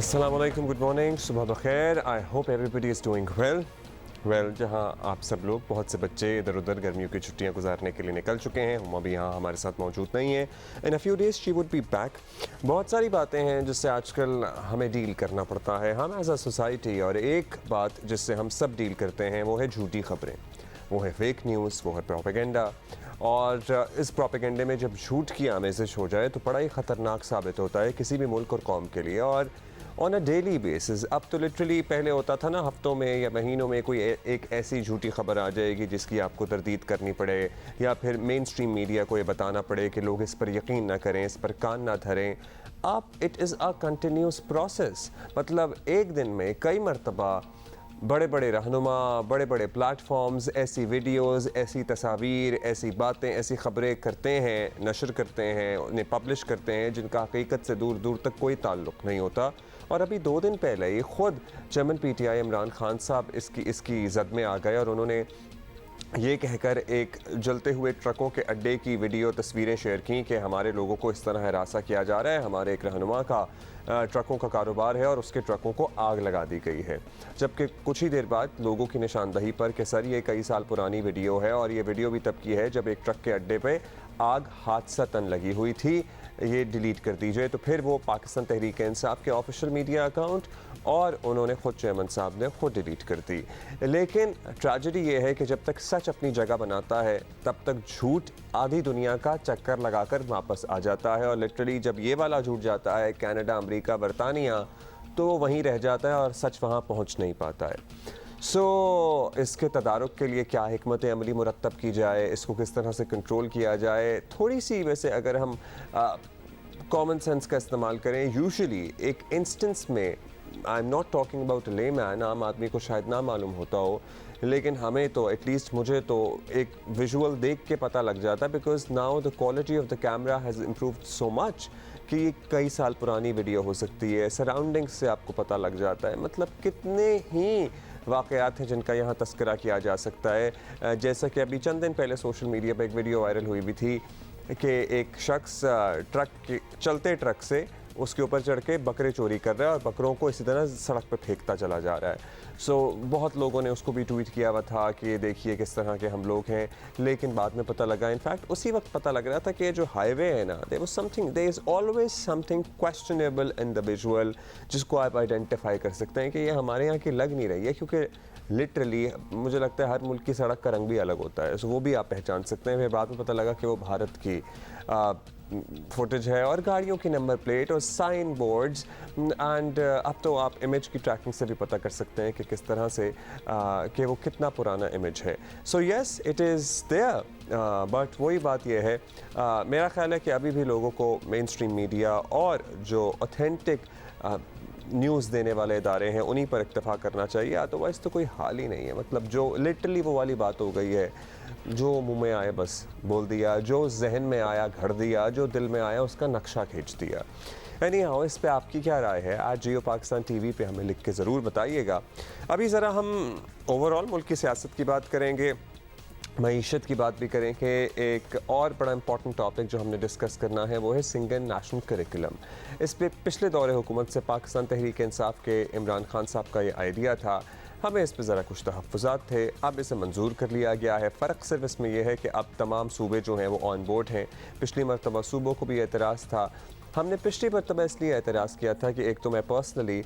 अस्सलामुअलैकुम, good morning, सुबह बखैर। I hope everybody is doing well. जहाँ आप सब लोग, बहुत से बच्चे इधर उधर गर्मियों की छुट्टियां गुजारने के लिए निकल चुके हैं, हम अभी यहाँ हमारे साथ मौजूद नहीं हैं। In a few days she would be back. बहुत सारी बातें हैं जिससे आजकल हमें डील करना पड़ता है, हम एज अ सोसाइटी। और एक बात जिससे हम सब डील करते हैं वो है झूठी खबरें, वो है फेक न्यूज़, वो है प्रोपेगेंडा। और इस प्रोपेगेंडे में जब झूठ की आमेज़िश हो जाए तो बड़ा ही ख़तरनाक साबित होता है किसी भी मुल्क और कौम के लिए। और ऑन अ डेली बेसिस, अब तो लिटरली पहले होता था ना, हफ्तों में या महीनों में कोई एक ऐसी झूठी खबर आ जाएगी जिसकी आपको तरदीद करनी पड़े, या फिर मेन स्ट्रीम मीडिया को ये बताना पड़े कि लोग इस पर यकीन ना करें, इस पर कान ना धरें। अब it is a continuous process. मतलब एक दिन में कई मरतबा बड़े बड़े रहनुमा, बड़े बड़े प्लेटफॉर्म्स ऐसी वीडियोस, ऐसी तस्वीर, ऐसी बातें, ऐसी ख़बरें करते हैं, नशर करते हैं, उन्हें पब्लिश करते हैं जिनका हकीकत से दूर दूर तक कोई ताल्लुक़ नहीं होता। और अभी 2 दिन पहले ही ख़ुद चेयरमैन PTI इमरान खान साहब इसकी जद में आ गए और उन्होंने ये कहकर एक जलते हुए ट्रकों के अड्डे की वीडियो तस्वीरें शेयर की कि हमारे लोगों को इस तरह हरासा किया जा रहा है, हमारे एक रहनुमा का ट्रकों का कारोबार है और उसके ट्रकों को आग लगा दी गई है। जबकि कुछ ही देर बाद लोगों की निशानदही पर कि सर ये कई साल पुरानी वीडियो है और ये वीडियो भी तब की है जब एक ट्रक के अड्डे पे आग हादसा लगी हुई थी, ये डिलीट कर दीजिए। तो फिर वो पाकिस्तान तहरीक इंसाफ के ऑफिशियल मीडिया अकाउंट और उन्होंने खुद चेयरमैन साहब ने खुद डिलीट कर दी। लेकिन ट्रेजेडी ये है कि जब तक सच अपनी जगह बनाता है तब तक झूठ आधी दुनिया का चक्कर लगाकर वापस आ जाता है। और लिटरली जब ये वाला झूठ जाता है कनाडा, अमेरिका, बरतानिया, तो वहीं रह जाता है और सच वहाँ पहुँच नहीं पाता है। इसके तदारुक के लिए क्या हिकमत अमली मुरतब की जाए, इसको किस तरह से कंट्रोल किया जाए, थोड़ी सी वैसे अगर हम कॉमन सेंस का इस्तेमाल करें, यूजुअली एक इंस्टेंस में, I am not talking about ले मैन, आम आदमी को शायद ना मालूम होता हो, लेकिन हमें तो एटलीस्ट मुझे तो एक विजुअल देख के पता लग जाता है, because now the quality of the camera has improved so much कि कई साल पुरानी वीडियो हो सकती है, सराउंडिंग्स से आपको पता लग जाता है। मतलब कितने ही वाक़यात हैं जिनका यहाँ तस्करा किया जा सकता है। जैसा कि अभी चंद दिन पहले सोशल मीडिया पर एक वीडियो वायरल हुई भी थी कि एक शख्स चलते ट्रक से उसके ऊपर चढ़ के बकरे चोरी कर रहा है और बकरों को इसी तरह सड़क पर फेंकता चला जा रहा है। बहुत लोगों ने उसको भी ट्वीट किया हुआ था कि देखिए किस तरह के हम लोग हैं। लेकिन बाद में पता लगा, इनफैक्ट उसी वक्त पता लग रहा था कि जो हाईवे है ना, there is always something questionable in the visual, जिसको आप आइडेंटिफाई कर सकते हैं कि ये हमारे यहाँ की लग नहीं रही है, क्योंकि लिटरली मुझे लगता है हर मुल्क की सड़क का रंग भी अलग होता है, वो भी आप पहचान सकते हैं। फिर बाद में पता लगा कि वो भारत की फुटेज है और गाड़ियों की नंबर प्लेट और साइन बोर्ड्स, एंड अब तो आप इमेज की ट्रैकिंग से भी पता कर सकते हैं कि किस तरह से कि वो कितना पुराना इमेज है। So yes, it is there, but वही बात यह है, मेरा ख्याल है कि अभी भी लोगों को मेन स्ट्रीम मीडिया और जो ऑथेंटिक न्यूज़ देने वाले इदारे हैं उन्हीं पर इक्तफा करना चाहिए, अदरवाइज़ तो कोई हाल ही नहीं है। मतलब जो लिटरली वो वाली बात हो गई है, जो मुंह में आया बस बोल दिया, जो जहन में आया घड़ दिया, जो दिल में आया उसका नक्शा खींच दिया। एनीहाउ, इस पे आपकी क्या राय है? आज जियो पाकिस्तान TV पे हमें लिख के ज़रूर बताइएगा। अभी ज़रा हम ओवरऑल मुल्क की सियासत की बात करेंगे, मईशत की बात भी करें कि एक और बड़ा इंपॉर्टेंट टॉपिक जो हमने डिस्कस करना है वो है सिंगल नेशनल करिकुलम। इस पे पिछले दौरे हुकूमत से पाकिस्तान तहरीक इंसाफ के इमरान खान साहब का ये आइडिया था, हमें इस पर ज़रा कुछ तहफ़्फ़ुज़ात थे, अब इसे मंजूर कर लिया गया है। फ़र्क सिर्फ इसमें यह है कि अब तमाम सूबे जो हैं वो ऑन बोर्ड हैं। पिछली मरतबा सूबों को भी एतराज़ था। हमने पिछली मरतबा इसलिए एतराज़ किया था कि एक तो मैं पर्सनली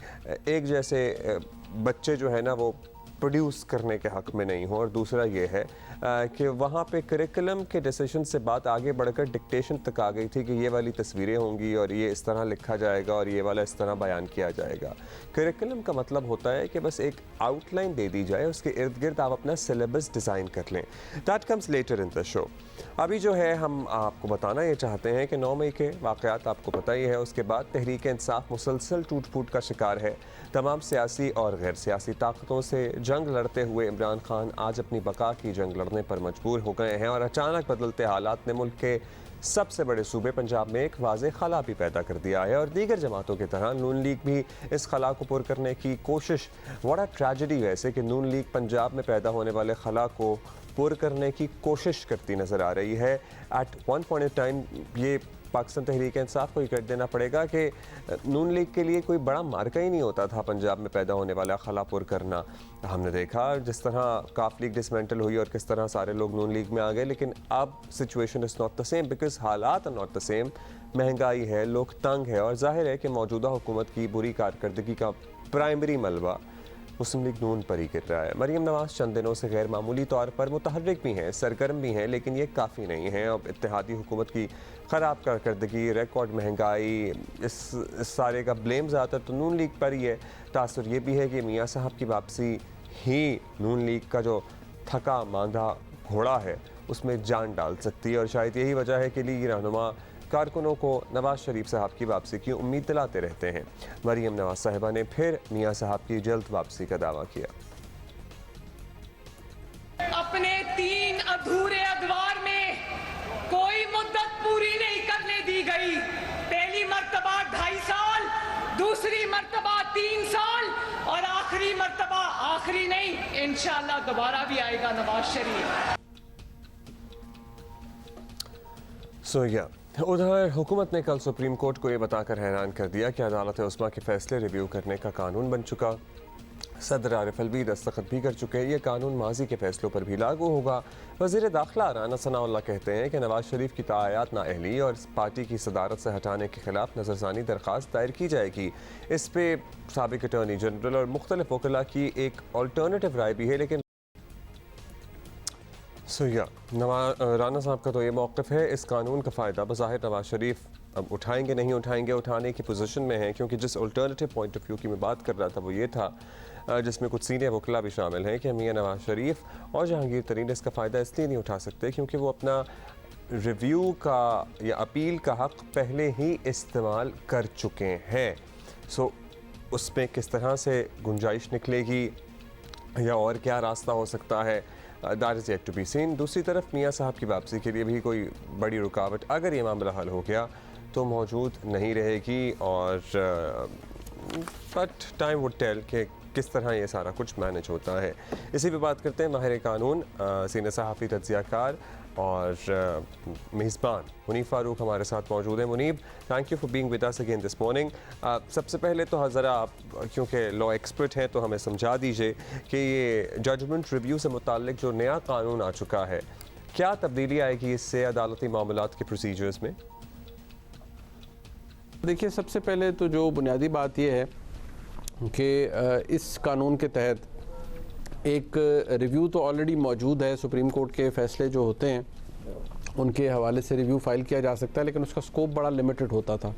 एक जैसे बच्चे जो है ना वो प्रोड्यूस करने के हक़ में नहीं हूँ, और दूसरा ये है कि वहाँ पे करिकुलम के डिसीजन से बात आगे बढ़कर डिक्टेशन तक आ गई थी कि ये वाली तस्वीरें होंगी और ये इस तरह लिखा जाएगा और ये वाला इस तरह बयान किया जाएगा। करिकुलम का मतलब होता है कि बस एक आउटलाइन दे दी जाए, उसके इर्द गिर्द आप अपना सिलेबस डिज़ाइन कर लें। That comes later in the show. अभी जो है हम आपको बताना ये चाहते हैं कि 9 मई के वाक़यात आपको पता ही है। उसके बाद तहरीक इंसाफ मुसलसल टूट फूट का शिकार है। तमाम सियासी और गैर सियासी ताकतों से जंग लड़ते हुए इमरान खान आज अपनी बका की जंग लड़ने पर मजबूर हो गए हैं, और अचानक बदलते हालात ने मुल्क के सबसे बड़े सूबे पंजाब में एक वाज़ेह खला भी पैदा कर दिया है। और दीगर जमातों की तरह नून लीग भी इस खला को पुर करने की कोशिश, बड़ा ट्रेजेडी वैसे कि नून लीग पंजाब में पैदा होने वाले खला को पुर करने की कोशिश करती नज़र आ रही है। At one point of time ये पाकिस्तान तहरीक इंसाफ को ही कर देना पड़ेगा कि नून लीग के लिए कोई बड़ा मार्का ही नहीं होता था पंजाब में पैदा होने वाला खलापुर करना। हमने देखा जिस तरह काफ लीग डिसमेंटल हुई और किस तरह सारे लोग नून लीग में आ गए, लेकिन अब situation is not the same because हालात आर नॉट द सेम। महंगाई है, लोग तंग है और जाहिर है कि मौजूदा हुकूमत की बुरी कारकर्दगी का प्राइमरी मलबा मुस्लिम लीग नून पर ही गिर रहा है। मरीम नवाज चंद दिनों से गैर मामूली तौर पर मुतहर्रिक भी हैं, सरगर्म भी हैं, लेकिन ये काफ़ी नहीं है। अब इत्तेहादी हुकूमत की ख़राब कारकर्दगी, रिकॉर्ड महंगाई, इस सारे का ब्लेम ज़्यादातर तो नून लीग पर ही है। तासुर ये भी है कि मियाँ साहब की वापसी ही नून लीग का जो थका मांदा घोड़ा है उसमें जान डाल सकती है और शायद यही वजह है कि लीगी रहनुमा कारकुनों को नवाज शरीफ साहब की वापसी की उम्मीद दिलाते रहते हैं। मरीम नवाज साहिबा ने फिर मियाँ साहब की जल्द वापसी का दावा किया। अपने 3 अधूरे अदवार में कोई मुद्दत पूरी नहीं करने दी गई। पहली मर्तबा 2.5 साल, दूसरी मर्तबा 3 साल और आखिरी मर्तबा आखिरी नहीं, इंशाअल्लाह दोबारा भी आएगा नवाज शरीफ। उधर हुकूमत ने कल सुप्रीम कोर्ट को ये बताकर हैरान कर दिया कि अदालत उस्मा के फैसले रिव्यू करने का कानून बन चुका। सदर आरिफ अलवी दस्तखत भी कर चुके हैं। ये कानून माजी के फैसलों पर भी लागू होगा। वज़ीर दाखिला राना सनाउल्लाह कहते हैं कि नवाज शरीफ की तायात नाअहली और पार्टी की सदारत से हटाने के खिलाफ नजरसानी दरख्वास्त दायर की जाएगी। इस पे साबिक अटॉर्नी जनरल और मुख्तलिफ वकला की एक अल्टरनेटिव राय भी है, लेकिन राना साहब का तो ये मौक़िफ़ है इस कानून का फ़ायदा बज़ाहिर नवाज शरीफ अब उठाएंगे नहीं उठाएंगे, उठाने की पोजीशन में हैं, क्योंकि जिस अल्टरनेटिव पॉइंट ऑफ व्यू की मैं बात कर रहा था वो ये था जिसमें कुछ सीनियर वकला भी शामिल हैं कि मियाँ नवाज शरीफ और जहांगीर तरीन इसका फ़ायदा इसलिए नहीं उठा सकते क्योंकि वो अपना रिव्यू का या अपील का हक़ पहले ही इस्तेमाल कर चुके हैं। सो उसमें किस तरह से गुंजाइश निकलेगी या और क्या रास्ता हो सकता है, that is yet to be seen. दूसरी तरफ मियाँ साहब की वापसी के लिए भी कोई बड़ी रुकावट अगर ये मामला हल हो गया तो मौजूद नहीं रहेगी और बट टाइम वुड टेल कि किस तरह ये सारा कुछ मैनेज होता है। इसी पे बात करते हैं माहिर कानून, सीनियर सहाफ़ी, तज्ज़ियाकार और मेज़बान मुनीब फ़ारूक हमारे साथ मौजूद हैं। Munib, thank you for being with us again this morning. सबसे पहले तो ज़रा आप क्योंकि लॉ एक्सपर्ट हैं तो हमें समझा दीजिए कि ये जजमेंट रिव्यू से मुताल्लिक जो नया कानून आ चुका है, क्या तब्दीली आएगी इससे अदालती मामलात के प्रोसीजर्स में? देखिए, सबसे पहले तो जो बुनियादी बात यह है कि इस कानून के तहत एक रिव्यू तो ऑलरेडी मौजूद है। सुप्रीम कोर्ट के फ़ैसले जो होते हैं उनके हवाले से रिव्यू फ़ाइल किया जा सकता है, लेकिन उसका स्कोप बड़ा लिमिटेड होता था।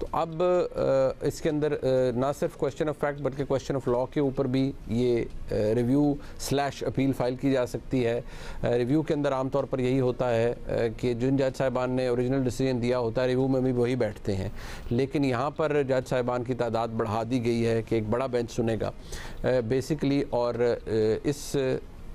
तो अब इसके अंदर ना सिर्फ क्वेश्चन ऑफ फैक्ट बल्कि क्वेश्चन ऑफ लॉ के ऊपर भी ये रिव्यू स्लैश अपील फ़ाइल की जा सकती है। रिव्यू के अंदर आमतौर पर यही होता है कि जिन जज साहिबान ने ओरिजिनल डिसीजन दिया होता है रिव्यू में भी वही बैठते हैं, लेकिन यहाँ पर जज साहिबान की तादाद बढ़ा दी गई है कि एक बड़ा बेंच सुनेगा बेसिकली। और इस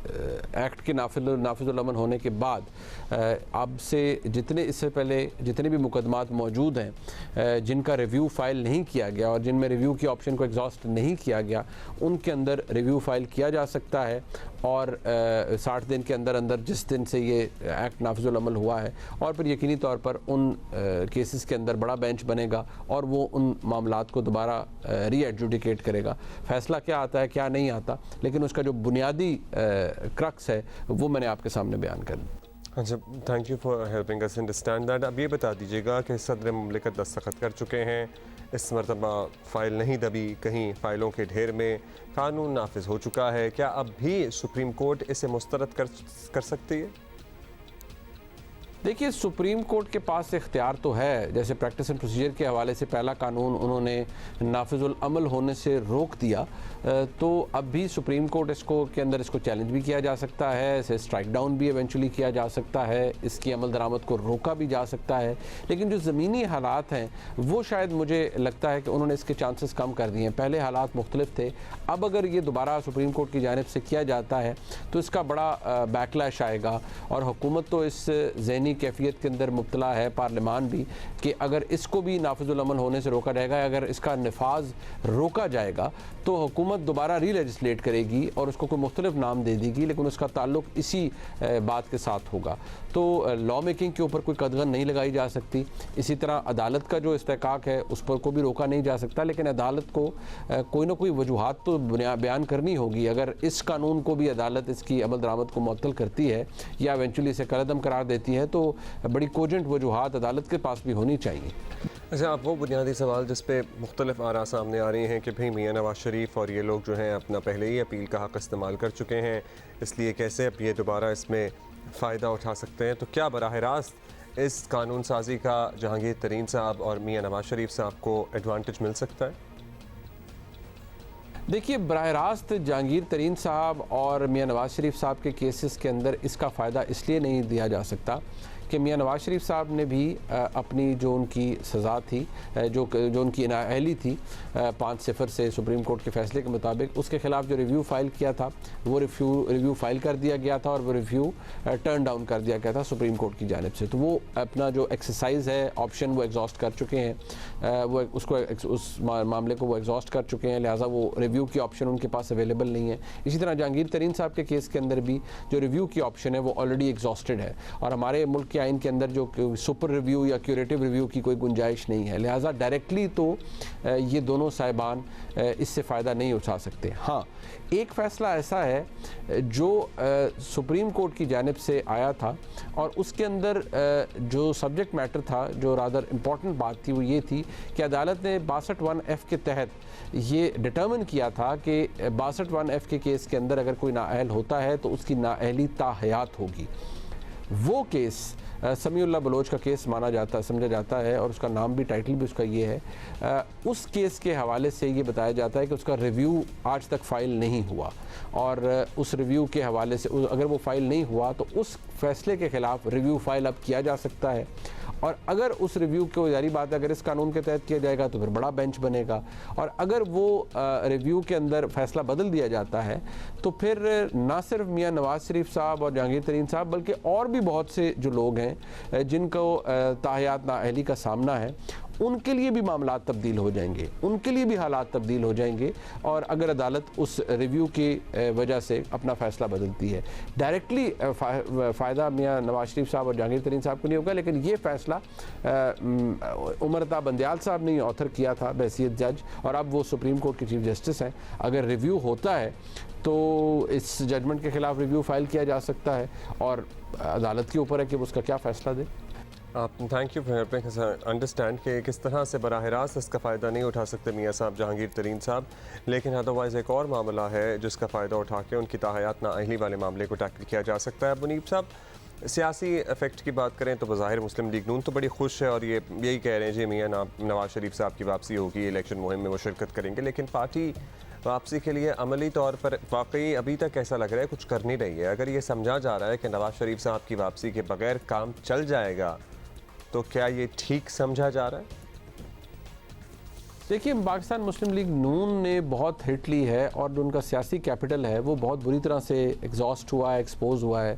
एक्ट के नाफिजुल अमल होने के बाद अब से इससे पहले जितने भी मुकदमात मौजूद हैं जिनका रिव्यू फ़ाइल नहीं किया गया और जिनमें रिव्यू की ऑप्शन को एग्जॉस्ट नहीं किया गया, उनके अंदर रिव्यू फ़ाइल किया जा सकता है और 60 दिन के अंदर अंदर जिस दिन से ये एक्ट नाफिजुल अमल हुआ है, और फिर यकीनी तौर पर उन केसेस के अंदर बड़ा बेंच बनेगा और वो उन मामलात को दोबारा री एडजुडिकेट करेगा। फ़ैसला क्या आता है क्या नहीं आता, लेकिन उसका जो बुनियादी क्रक्स है वो मैंने आपके सामने बयान कर दिया। अच्छा, thank you for helping us understand that. अब ये बता दीजिएगा कि सदर मुमलिकत दस्तखत कर चुके हैं, इस मरतबा फ़ाइल नहीं दबी, कहीं फ़ाइलों के ढेर में कानून नाफिज हो चुका है, क्या अब भी सुप्रीम कोर्ट इसे मुस्तरद कर सकती है? देखिए, सुप्रीम कोर्ट के पास इख्तियार तो है। जैसे प्रैक्टिस एंड प्रोसीजर के हवाले से पहला कानून उन्होंने नाफिजुल अमल होने से रोक दिया, तो अब भी सुप्रीम कोर्ट के अंदर इसको चैलेंज भी किया जा सकता है, इसे स्ट्राइक डाउन भी इवेंचुअली किया जा सकता है, इसकी अमल दरामद को रोका भी जा सकता है। लेकिन जो ज़मीनी हालात हैं वो शायद मुझे लगता है कि उन्होंने इसके चांसेस कम कर दिए हैं। पहले हालात मुख्तलिफ थे, अब अगर ये दोबारा सुप्रीम कोर्ट की जानिब से किया जाता है तो इसका बड़ा बैकलैश आएगा और हुकूमत तो इस ज़हनी ज़हनी कैफियत के अंदर मुब्तला है पार्लियामान भी कि अगर इसको भी नाफिजुल अमल होने से रोका जाएगा, अगर इसका नफाज रोका जाएगा तो हुकूमत दोबारा री लेजिस्लेट करेगी और उसको कोई मुख्तलिफ नाम दे देगी, लेकिन उसका ताल्लुक इसी बात के साथ होगा। तो लॉ मेकिंग के ऊपर कोई कदगन नहीं लगाई जा सकती। इसी तरह अदालत का जो इस्तेकाक है उस पर को भी रोका नहीं जा सकता, लेकिन अदालत को कोई ना कोई वजूहात तो बयान करनी होगी। अगर इस कानून को भी अदालत इसकी अमल दरामद को मुअत्तल करती है या इवेंचुअली इसे कलअदम करार देती है तो बड़ी कोजेंट वजूहात अदालत के पास भी होनी चाहिए। अच्छा, आप वो बुनियादी सवाल जिस पे मुख्तलिफ आरा सामने आ रही हैं कि भाई मियाँ नवाज शरीफ और ये लोग जो हैं अपना पहले ही अपील का हक़ इस्तेमाल कर चुके हैं, इसलिए कैसे अब ये दोबारा इसमें फ़ायदा उठा सकते हैं, तो क्या बराह रास्त इस कानून साजी का जहांगीर तरीन साहब और मियाँ नवाज शरीफ साहब को एडवांटेज मिल सकता है? देखिए, बराह रास्त जहांगीर तरीन साहब और मियाँ नवाज शरीफ साहब के केसेस के अंदर इसका फ़ायदा इसलिए नहीं दिया जा सकता कि मियाँ नवाज शरीफ साहब ने भी अपनी जो उनकी सज़ा थी, जो उनकी नाअहली थी 5-0 से सुप्रीम कोर्ट के फ़ैसले के मुताबिक, उसके ख़िलाफ़ जो रिव्यू फ़ाइल किया था वो रिव्यू फ़ाइल कर दिया गया था और वो रिव्यू टर्न डाउन कर दिया गया था सुप्रीम कोर्ट की जानिब से। तो वो अपना जो एक्सरसाइज है ऑप्शन वो एग्जॉस्ट कर चुके हैं, वो उस मामले को वो एग्जॉस्ट कर चुके हैं, लिहाजा वो रिव्यू की ऑप्शन उनके पास अवेलेबल नहीं है। इसी तरह जहांगीर तरीन साहब के केस के अंदर भी जो रिव्यू की ऑप्शन है वो ऑलरेडी एग्जॉस्टेड है और हमारे मुल्क के आइन के अंदर जो सुपर रिव्यू या क्यूरेटिव रिव्यू की कोई गुंजाइश नहीं है, लिहाजा डायरेक्टली तो ये दोनों साहिबान इससे फ़ायदा नहीं उठा सकते। हाँ, एक फ़ैसला ऐसा है जो सुप्रीम कोर्ट की जानिब से आया था और उसके अंदर जो सब्जेक्ट मैटर था, जो रादर इम्पॉर्टेंट बात थी, वो ये थी कि अदालत ने 62(1)(f) के तहत ये डिटर्मिन किया था कि 62(1)(f) के केस के अंदर अगर कोई नाअहल होता है तो उसकी नाअहली ताहयात होगी। वो केस समीउल्लाह बलोच का केस समझा जाता है और उसका नाम भी, टाइटल भी उसका ये है। उस केस के हवाले से ये बताया जाता है कि उसका रिव्यू आज तक फ़ाइल नहीं हुआ और उस रिव्यू के हवाले से अगर वो फ़ाइल नहीं हुआ तो उस फैसले के ख़िलाफ़ रिव्यू फ़ाइल अब किया जा सकता है और अगर उस रिव्यू को, जारी बात है, अगर इस कानून के तहत किया जाएगा तो फिर बड़ा बेंच बनेगा और अगर वो रिव्यू के अंदर फ़ैसला बदल दिया जाता है तो फिर ना सिर्फ मियाँ नवाज शरीफ साहब और जहांगीर तरीन साहब बल्कि और भी बहुत से जो लोग हैं जिनको ताहयात नाअहली का सामना है, उनके लिए भी मामलात तब्दील हो जाएंगे, उनके लिए भी हालात तब्दील हो जाएंगे और अगर अदालत उस रिव्यू की वजह से अपना फ़ैसला बदलती है। डायरेक्टली फ़ायदा मियाँ नवाज शरीफ साहब और जहांगीर तरीन साहब को नहीं होगा, लेकिन ये फ़ैसला उमर अता बंदयाल साहब ने ऑथर किया था बहैसियत जज और अब वो सुप्रीम कोर्ट के चीफ जस्टिस हैं। अगर रिव्यू होता है तो इस जजमेंट के ख़िलाफ़ रिव्यू फ़ाइल किया जा सकता है और अदालत के ऊपर है कि वो उसका क्या फ़ैसला दे। आप thank you for helping us understand कि किस तरह से बराह रास्त इसका फ़ायदा नहीं उठा सकते मियाँ साहब जहांगीर तरीन साहब, लेकिन अदरवाइज़ एक और मामला है जिसका फ़ायदा उठा के उनकी ताहयात नाअहली वाले मामले को टैकल किया जा सकता है। मुनीब साहब, सियासी इफ़ेक्ट की बात करें तो बज़ाहिर मुस्लिम लीग नून तो बड़ी खुश है और ये यही कह रहे हैं जी मियाँ नवाज शरीफ साहब की वापसी होगी, इलेक्शन मुहिम में वो शिरकत करेंगे, लेकिन पार्टी वापसी के लिए अमली तौर पर वाकई अभी तक ऐसा लग रहा है कुछ कर नहीं रही है। अगर ये समझा जा रहा है कि नवाज शरीफ साहब की वापसी के बगैर काम चल जाएगा तो क्या ये ठीक समझा जा रहा है? देखिए, पाकिस्तान मुस्लिम लीग नून ने बहुत हिट ली है और जो उनका सियासी कैपिटल है वो बहुत बुरी तरह से एग्जॉस्ट हुआ है, एक्सपोज हुआ है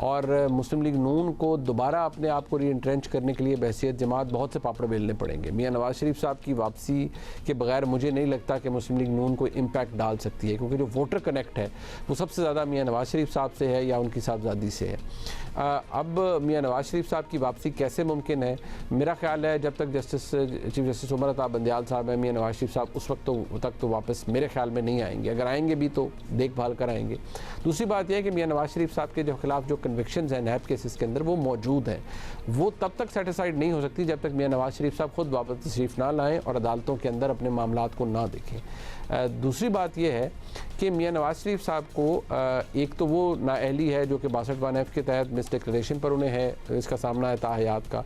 और मुस्लिम लीग नून को दोबारा अपने आप को रीइंट्रेंच करने के लिए बहैसियत जमात बहुत से पापड़ बेलने पड़ेंगे। मियाँ नवाज शरीफ साहब की वापसी के बगैर मुझे नहीं लगता कि मुस्लिम लीग नून को इम्पैक्ट डाल सकती है, क्योंकि जो वोटर कनेक्ट है वो सबसे ज़्यादा मियाँ नवाज शरीफ साहब से है या उनकी साहबजादी से है। अब मियाँ नवाज शरीफ साहब की वापसी कैसे मुमकिन है? मेरा ख्याल है जब तक चीफ जस्टिस उमर अता बंदयाल साहब हैं, मियाँ नवाज शरीफ साहब उस वक्त तक तो वापस मेरे ख्याल में नहीं आएंगे। अगर आएंगे भी तो देखभाल कर आएंगे। दूसरी बात यह है कि मियाँ नवाज शरीफ साहब के जो खिलाफ जो कन्विक्शंस हैं नैब केसेस के अंदर वो मौजूद हैं, वो तब तक सेटिस्फाइड नहीं हो सकती जब तक मियाँ नवाज शरीफ साहब खुद वापस तशरीफ़ ना लाएँ और अदालतों के अंदर अपने मामलात को ना देखें। दूसरी बात यह है कि मियाँ नवाज शरीफ साहब को एक तो वो नाअहली है जो कि 62(1)(f) के तहत मिस डिक्लेरेशन पर उन्हें है, इसका सामना है ताहयात का।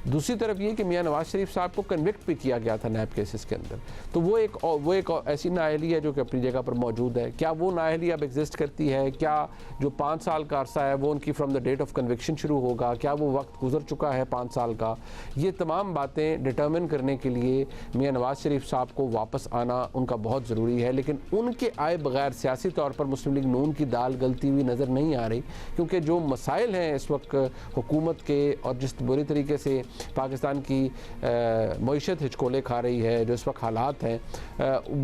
दूसरी तरफ ये कि मियाँ नवाज शरीफ साहब को कन्विक्ट भी किया गया था नैब केसेस के उसके अंदर। तो वो एक ऐसी नाअहली है जो कि अपनी जगह पर मौजूद है। क्या वो नाअहली अब एग्जिस्ट करती है? क्या जो 5 साल का अरसा है वो उनकी from the date of conviction शुरू होगा? क्या वो वक्त गुजर चुका है 5 साल का? ये तमाम बातें डिटर्मिन करने के लिए मियां नवाज शरीफ साहब को वापस आना उनका बहुत ज़रूरी है। लेकिन उनके आए बगैर सियासी तौर पर मुस्लिम लीग नून की दाल गलती हुई नज़र नहीं आ रही, क्योंकि जो मसाइल हैं इस वक्त हुकूमत के और जिस बुरी तरीके से पाकिस्तान की मईशत हिचकोले खा रही है, जो इस वक्त हालात हैं,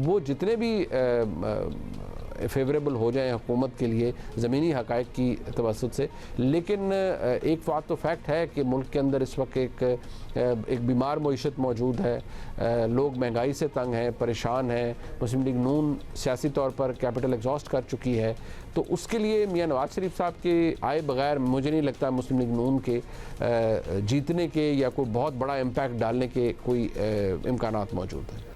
वो जितने भी फेवरेबल हो जाए हुकूमत के लिए ज़मीनी हक़ाइक़ की तवस्सुत से, लेकिन एक बात तो फैक्ट है कि मुल्क के अंदर इस वक्त एक बीमार मईशत मौजूद है, लोग महंगाई से तंग हैं, परेशान हैं। मुस्लिम लीग नून सियासी तौर पर कैपिटल एग्जॉस्ट कर चुकी है। तो उसके लिए मियां नवाज शरीफ साहब के आए बगैर मुझे नहीं लगता मुस्लिम लीग नून के जीतने के या कोई बहुत बड़ा इम्पैक्ट डालने के कोई इम्कानात मौजूद हैं।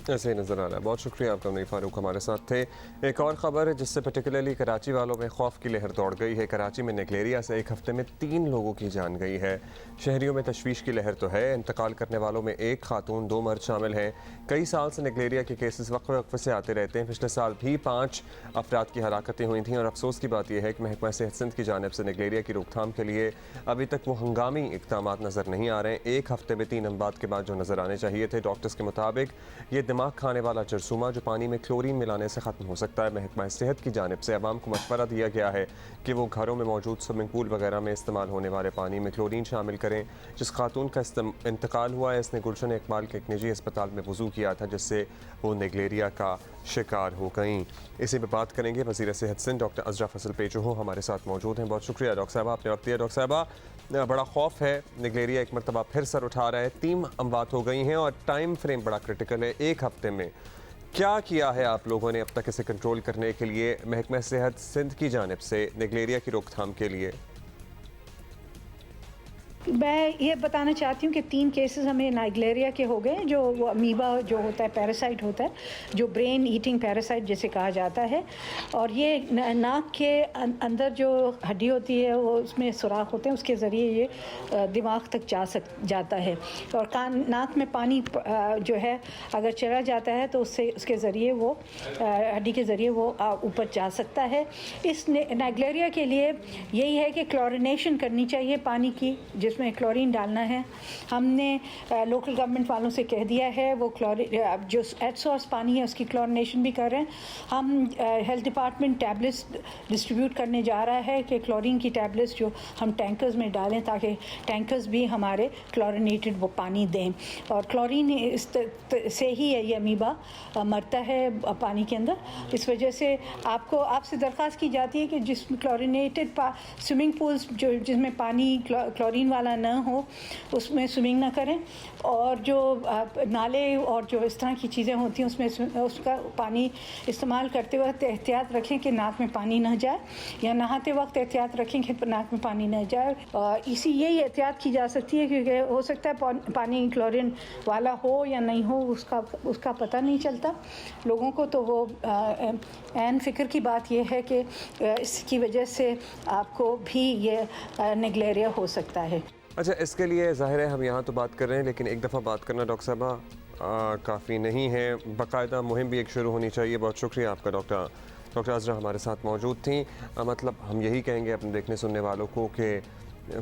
ऐसे ही नज़र आ रहा है। बहुत शुक्रिया आपका नई फारूक हमारे साथ थे। एक और ख़बर है जिससे पर्टिकुलरली कराची वालों में खौफ की लहर दौड़ गई है। कराची में नेगलेरिया से एक हफ्ते में 3 लोगों की जान गई है। शहरियों में तशवीश की लहर तो है। इंतकाल करने वालों में 1 खातून 2 मर्द शामिल हैं। कई साल से नेगलेरिया के केसेस वक्फे से आते रहते हैं। पिछले साल भी 5 अफराद की हलाकतें हुई थी और अफसोस की बात यह है कि महकमा सेहत सिंध की जानिब से नेगलेरिया की रोकथाम के लिए अभी तक वो हंगामी इक़दाम नज़र नहीं आ रहे हैं। 1 हफ्ते में 3 अमवात के बाद जो नज़र आने चाहिए थे, डॉक्टर्स के मुताबिक ये दिमाग खाने वाला जरसूमा जो पानी में क्लोरीन मिलाने से ख़त्म हो सकता है। महकमा सेहत की जानिब से अवाम को मशवरा दिया गया है कि वो घरों में मौजूद स्विमिंग पूल वगैरह में इस्तेमाल होने वाले पानी में क्लोरीन शामिल करें। जिस खातून का इंतकाल हुआ है, इसने गुलशन इकबाल के एक निजी अस्पताल में वज़ू किया था, जिससे वो नेगलेरिया का शिकार हो गई। इसी पर बात करेंगे। वज़ीर सेहत सिंध डॉक्टर अज़रा फजल पेचो हमारे साथ मौजूद हैं। बहुत शुक्रिया डॉक्टर साहब, आपने वक्त दिया। डॉक्टर साहबा, बड़ा खौफ है, नेगलेरिया एक मरतबा फिर सर उठा रहा है। 3 अमवात हो गई हैं और टाइम फ्रेम बड़ा क्रिटिकल है। 1 हफ्ते में क्या किया है आप लोगों ने अब तक इसे कंट्रोल करने के लिए महकमा सेहत सिंध की जानिब से नेगलेरिया की रोकथाम के लिए? मैं ये बताना चाहती हूँ कि 3 केसेस हमें नाइग्लेरिया के हो गए, जो वो अमीबा जो होता है, पैरासाइट होता है, जो ब्रेन ईटिंग पैरासाइट जिसे कहा जाता है। और ये नाक के अंदर जो हड्डी होती है वो उसमें सुराख होते हैं, उसके ज़रिए ये दिमाग तक जाता है। और नाक में पानी जो है अगर चला जाता है तो उससे उसके ज़रिए वो हड्डी के ज़रिए वो ऊपर जा सकता है। इस नाइग्लेरिया के लिए यही है कि क्लोरिनेशन करनी चाहिए पानी की, जिसमें क्लोरीन डालना है। हमने लोकल गवर्नमेंट वालों से कह दिया है, वो क्लोरीन जो एट सोर्स पानी है उसकी क्लोरिनेशन भी कर रहे हैं। हम हेल्थ डिपार्टमेंट टैबलेट्स डिस्ट्रीब्यूट करने जा रहा है कि क्लोरीन की टैबलेट्स जो हम टैंकर्स में डालें ताकि टैंकर्स भी हमारे क्लोरिनेटेड वो पानी दें। और क्लोरीन इस से ही है ये अमीबा मरता है पानी के अंदर। इस वजह से आपसे दरख्वास्त की जाती है कि जिस क्लोरिनेटेड स्विमिंग पूल्स जो जिसमें पानी क्लोरीन वाला न हो उसमें स्विमिंग ना करें। और जो नाले और जो इस तरह की चीज़ें होती हैं उसमें उसका पानी इस्तेमाल करते वक्त एहतियात रखें कि नाक में पानी ना जाए, या नहाते वक्त एहतियात रखें कि नाक में पानी ना जाए। यही एहतियात की जा सकती है, क्योंकि हो सकता है पानी क्लोरीन वाला हो या नहीं हो, उसका पता नहीं चलता लोगों को। तो वो ऐन फ़िक्र की बात यह है कि इसकी वजह से आपको भी ये नेगलेरिया हो सकता है। अच्छा, इसके लिए ज़ाहिर है हम यहाँ तो बात कर रहे हैं, लेकिन एक दफ़ा बात करना डॉक्टर साहबा काफ़ी नहीं है। बाकायदा मुहिम भी एक शुरू होनी चाहिए। बहुत शुक्रिया आपका डॉक्टर अज़रा हमारे साथ मौजूद थी। मतलब हम यही कहेंगे अपने देखने सुनने वालों को कि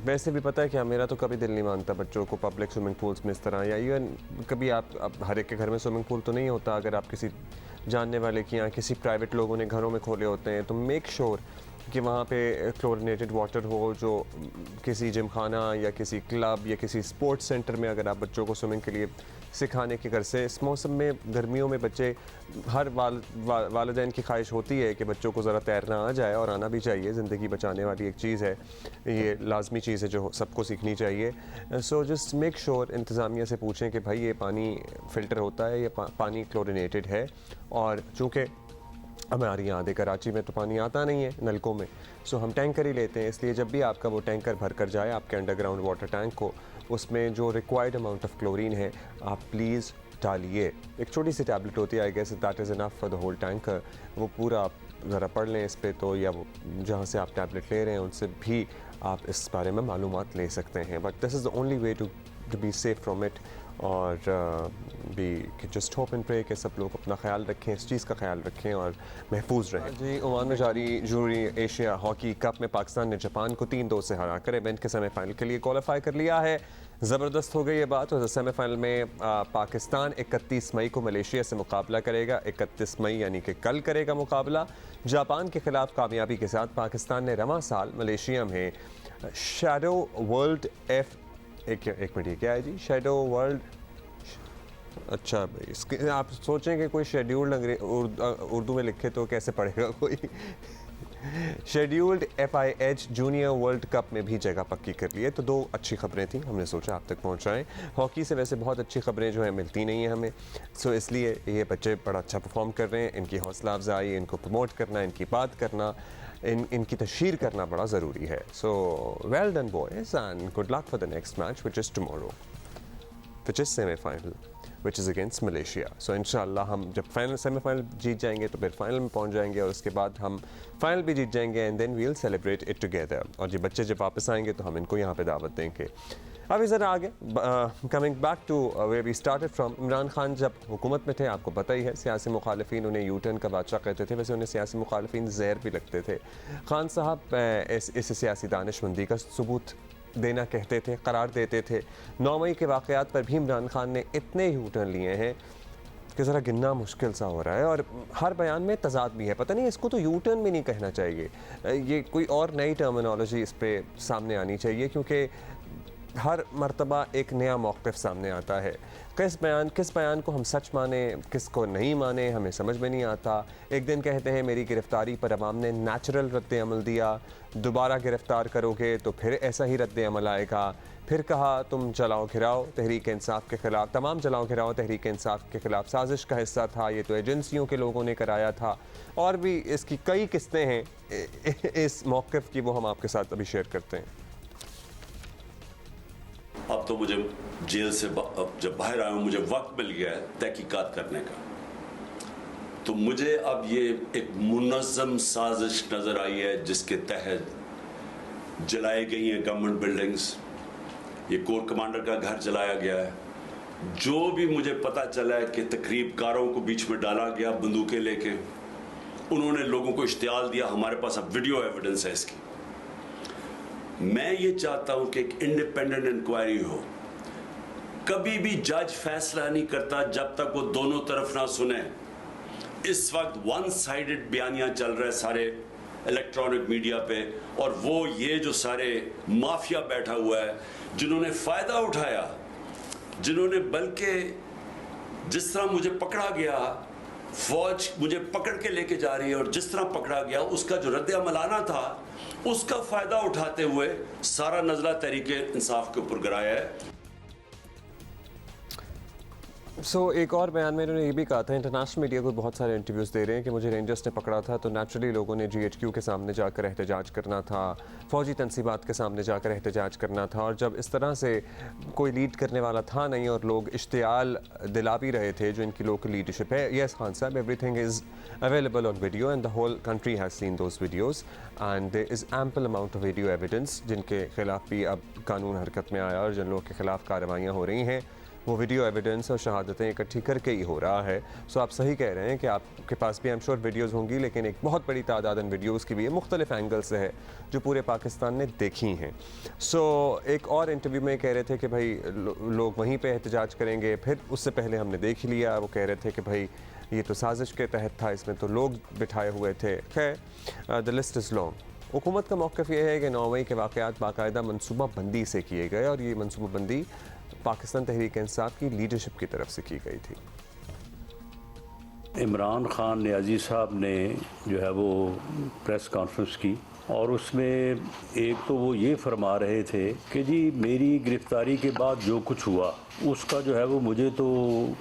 वैसे भी पता है क्या, मेरा तो कभी दिल नहीं मानता बच्चों को पब्लिक स्विमिंग पूल्स में इस तरह, या इवन कभी आप हर एक के घर में स्विमिंग पूल तो नहीं होता। अगर आप किसी जानने वाले की या किसी प्राइवेट लोगों ने घरों में खोले होते हैं तो मेक श्योर कि वहाँ पे क्लोरिनेटेड वाटर हो। जो किसी जिम खाना या किसी क्लब या किसी स्पोर्ट्स सेंटर में अगर आप बच्चों को स्विमिंग के लिए सिखाने की घर से, इस मौसम में गर्मियों में बच्चे हर वालिदैन की ख्वाहिश होती है कि बच्चों को ज़रा तैरना आ जाए, और आना भी चाहिए। ज़िंदगी बचाने वाली एक चीज़ है, ये लाजमी चीज़ है जो सबको सीखनी चाहिए। सो जस्ट मेक श्योर, इंतज़ामिया से पूछें कि भाई ये पानी फ़िल्टर होता है, ये पानी क्लोरिनेटेड है। और चूँकि हमारे यहाँ आधे कराची में तो पानी आता नहीं है नलकों में, सो हम टैंकर ही लेते हैं। इसलिए जब भी आपका वो टैंकर भर कर जाए आपके अंडरग्राउंड वाटर टैंक को, उसमें जो रिक्वायर्ड अमाउंट ऑफ क्लोरीन है आप प्लीज़ डालिए। एक छोटी सी टैबलेट होती है, I guess that is enough for the whole tanker. वो पूरा आप ज़रा पढ़ लें इस पर तो, या वो जहाँ से आप टैबलेट ले रहे हैं उनसे भी आप इस बारे में मालूमात ले सकते हैं। But this is the only way to be safe from it. और भी जस्ट होप एंड प्रे कि सब लोग अपना ख्याल रखें, इस चीज़ का ख्याल रखें और महफूज रहें। जी, ओमान में जारी जूरी एशिया हॉकी कप में पाकिस्तान ने जापान को 3-2 से हरा कर इवेंट के सेमीफाइनल के लिए क्वालिफाई कर लिया है। ज़बरदस्त हो गई ये बात। और सेमीफाइनल में पाकिस्तान 31 मई को मलेशिया से मुकाबला करेगा। 31 मई यानी कि कल करेगा मुकाबला। जापान के खिलाफ कामयाबी के साथ पाकिस्तान ने रवां साल मलेशिया में शैडो वर्ल्ड एक मिनट, ये क्या है जी? शैडो वर्ल्ड, अच्छा भाई, इसके आप सोचें कि कोई शेड्यूल्ड उर्दू में लिखे तो कैसे पढ़ेगा कोई। Scheduled FIH junior world cup में भी जगह पक्की कर ली है। तो 2 अच्छी खबरें थी, हमने सोचा आप तक पहुंचाएं। हॉकी से वैसे बहुत अच्छी खबरें जो है मिलती नहीं हैं हमें, सो इसलिए ये बच्चे बड़ा अच्छा परफॉर्म कर रहे हैं। इनकी हौसला अफजाई, इनको प्रमोट करना, इनकी बात करना, इनकी तशहीर करना बड़ा ज़रूरी है। So well done boys and good luck for the next match which is tomorrow, which is semifinal, which is against Malaysia. So इंशाल्लाह हम जब फाइनल सेमीफाइनल जीत जाएंगे तो फिर फाइनल में पहुंच जाएंगे और उसके बाद हम फाइनल भी जीत जाएंगे and then we will celebrate it together. और ये बच्चे जब वापस आएंगे तो हम इनको यहाँ पे दावत देंगे। अभी ज़रा आगे coming back to where we started from, Imran Khan जब हुकूमत में थे आपको पता ही है, सियासी मुखालिफिन उन्हें यू टर्न का बादशाह कहते थे। वैसे उन्हें सियासी मुखालिफिन जहर भी लगते थे। खान साहब इस सियासी दानिशमंदी का सबूत देना कहते थे, करार देते थे। 9 मई के वाक़यात पर भी इमरान खान ने इतने यू टर्न लिए हैं कि ज़रा गिनना मुश्किल सा हो रहा है और हर बयान में तज़ाद भी है। पता नहीं इसको तो यू टर्न भी नहीं कहना चाहिए, ये कोई और नई टर्मिनोलॉजी इस पे सामने आनी चाहिए, क्योंकि हर मर्तबा एक नया मौक़िफ़ सामने आता है। किस बयान को हम सच माने, किस को नहीं माने, हमें समझ में नहीं आता। एक दिन कहते हैं मेरी गिरफ़्तारी पर अवाम ने नेचुरल रद्द अमल दिया, दोबारा गिरफ़्तार करोगे तो फिर ऐसा ही रद्द अमल आएगा। फिर कहा तुम जलाओ घिराओ तहरीक इंसाफ के ख़िलाफ़, तमाम जलाओ घिराओ तहरीक इंसाफ के ख़िलाफ़ साजिश का हिस्सा था, ये तो एजेंसियों के लोगों ने कराया था। और भी इसकी कई किस्तें हैं इस मौक़िफ़ की, वो हम आपके साथ अभी शेयर करते हैं। अब तो मुझे जेल से जब बाहर आया हूं, मुझे वक्त मिल गया है तहकीकात करने का। तो मुझे अब ये एक मुनज़्ज़म साजिश नज़र आई है जिसके तहत जलाई गई हैं गवर्नमेंट बिल्डिंग्स, ये कोर कमांडर का घर जलाया गया है। जो भी मुझे पता चला है कि तकरीबकारों को बीच में डाला गया बंदूकें लेके, उन्होंने लोगों को इश्तियाल दिया। हमारे पास अब वीडियो एविडेंस है इसकी। मैं ये चाहता हूं कि एक इंडिपेंडेंट इंक्वायरी हो। कभी भी जज फैसला नहीं करता जब तक वो दोनों तरफ ना सुने। इस वक्त वन साइडेड बयानियां चल रहे सारे इलेक्ट्रॉनिक मीडिया पे, और वो ये जो सारे माफिया बैठा हुआ है जिन्होंने फ़ायदा उठाया, जिन्होंने बल्कि जिस तरह मुझे पकड़ा गया, फौज मुझे पकड़ के लेके जा रही है और जिस तरह पकड़ा गया उसका जो रद्द अमल आना था उसका फ़ायदा उठाते हुए सारा नज़ला तहरीक इंसाफ के ऊपर गिराया है। एक और बयान में इन्होंने ये भी कहा था, इंटरनेशनल मीडिया को बहुत सारे इंटरव्यूज़ दे रहे हैं कि मुझे रेंजर्स ने पकड़ा था तो नेचुरली लोगों ने GHQ के सामने जाकर एहतजाज करना था, फ़ौजी तनसीबात के सामने जाकर एहतजाज करना था। और जब इस तरह से कोई लीड करने वाला था नहीं और लोग इश्तियाल दिला भी रहे थे जो इनकी लोकल लीडरशिप है। यस खान साहब, everything is available on video and the whole country has seen those videos and there is ample amount of video evidence जिनके खिलाफ भी अब कानून हरकत में आया और जिन लोगों के खिलाफ कार्रवाइयाँ हो रही हैं वो वीडियो एविडेंस और शहादतें इकट्ठी करके ही हो रहा है। सो आप सही कह रहे हैं कि आपके पास भी आई एम श्योर वीडियोज़ होंगी, लेकिन एक बहुत बड़ी तादाद इन वीडियोज़ की भी है, मुख्तलिफ एंगल से है जो पूरे पाकिस्तान ने देखी हैं। एक और इंटरव्यू में कह रहे थे कि भाई लोग वहीं पे एहतजाज करेंगे, फिर उससे पहले हमने देख लिया, वो कह रहे थे कि भाई ये तो साजिश के तहत था, इसमें तो लोग बिठाए हुए थे। खैर द लिस्ट इज़ लॉन्ग। हुकूमत का मौक़िफ़ ये है कि 9 मई के वाक़यात बाकायदा मनसूबा बंदी से किए गए और ये मनसूबा बंदी पाकिस्तान तहरीक इंसाफ की लीडरशिप की तरफ से की गई थी। इमरान खान नियाज़ी साहब ने जो है वो प्रेस कॉन्फ्रेंस की और उसमें एक तो वो ये फरमा रहे थे कि जी मेरी गिरफ़्तारी के बाद जो कुछ हुआ उसका जो है वो मुझे तो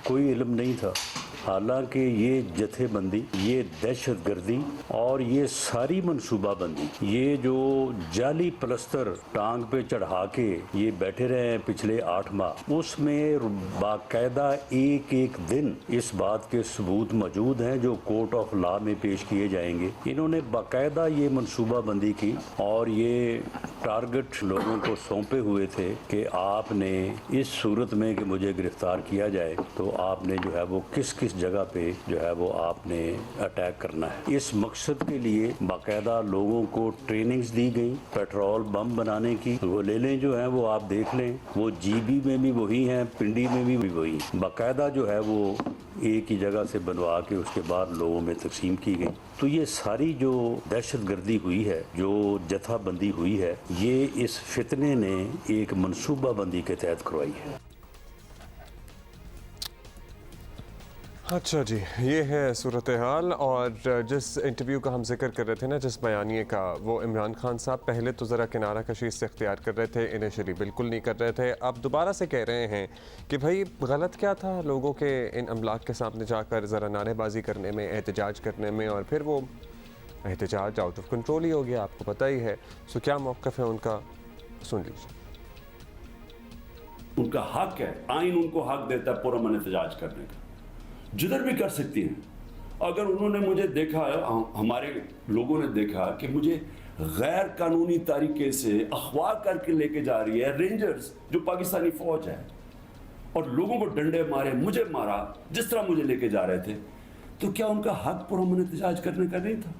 कोई इल्म नहीं था। हालांकि ये जथेबंदी, ये दहशतगर्दी और ये सारी मनसूबाबंदी, ये जो जाली प्लस्तर टांग पे चढ़ा के ये बैठे रहे हैं पिछले 8 माह, उसमें बाकायदा एक एक दिन इस बात के सबूत मौजूद हैं जो कोर्ट ऑफ लॉ में पेश किए जाएंगे। इन्होंने बाकायदा ये मनसूबाबंदी बंदी की और ये टारगेट लोगों को सौंपे हुए थे कि आपने इस सूरत में कि मुझे गिरफ्तार किया जाए तो आपने जो है वो किस किस जगह पे जो है वो आपने अटैक करना है। इस मकसद के लिए बाकायदा लोगों को ट्रेनिंग्स दी गई पेट्रोल बम बनाने की। वो ले लें जो है वो आप देख लें, वो जीबी में भी वही हैं, पिंडी में भी वही बाकायदा जो है वो एक ही जगह से बनवा के उसके बाद लोगों में तकसीम की गई। तो ये सारी जो दहशतगर्दी हुई है, जो जथाबंदी हुई है, ये इस फितने ने एक मनसूबाबंदी के तहत करवाई है। अच्छा जी, ये है सूरत हाल। और जिस इंटरव्यू का हम जिक्र कर रहे थे ना, जिस बयानिए का, वो इमरान खान साहब पहले तो ज़रा किनारा कशी से इख्तियार कर रहे थे, इनिशियली बिल्कुल नहीं कर रहे थे। अब दोबारा से कह रहे हैं कि भाई गलत क्या था लोगों के इन अमलाक के सामने जाकर ज़रा नारेबाजी करने में, एहतजाज करने में, और फिर वो एहतजाज आउट ऑफ कंट्रोल ही हो गया, आपको पता ही है। सो क्या मौक़िफ़ है उनका, सुन लीजिए। उनका हक है, आइन उनको हक देता है पुरअमन एहतजाज करने का, जिधर भी कर सकती हैं। अगर उन्होंने मुझे देखा, हमारे लोगों ने देखा कि मुझे गैर कानूनी तरीके से अगवा करके लेके जा रही है रेंजर्स, जो पाकिस्तानी फौज है, और लोगों को डंडे मारे, मुझे मारा, जिस तरह मुझे लेके जा रहे थे, तो क्या उनका हक पुरअमन एहतजाज करने का नहीं था?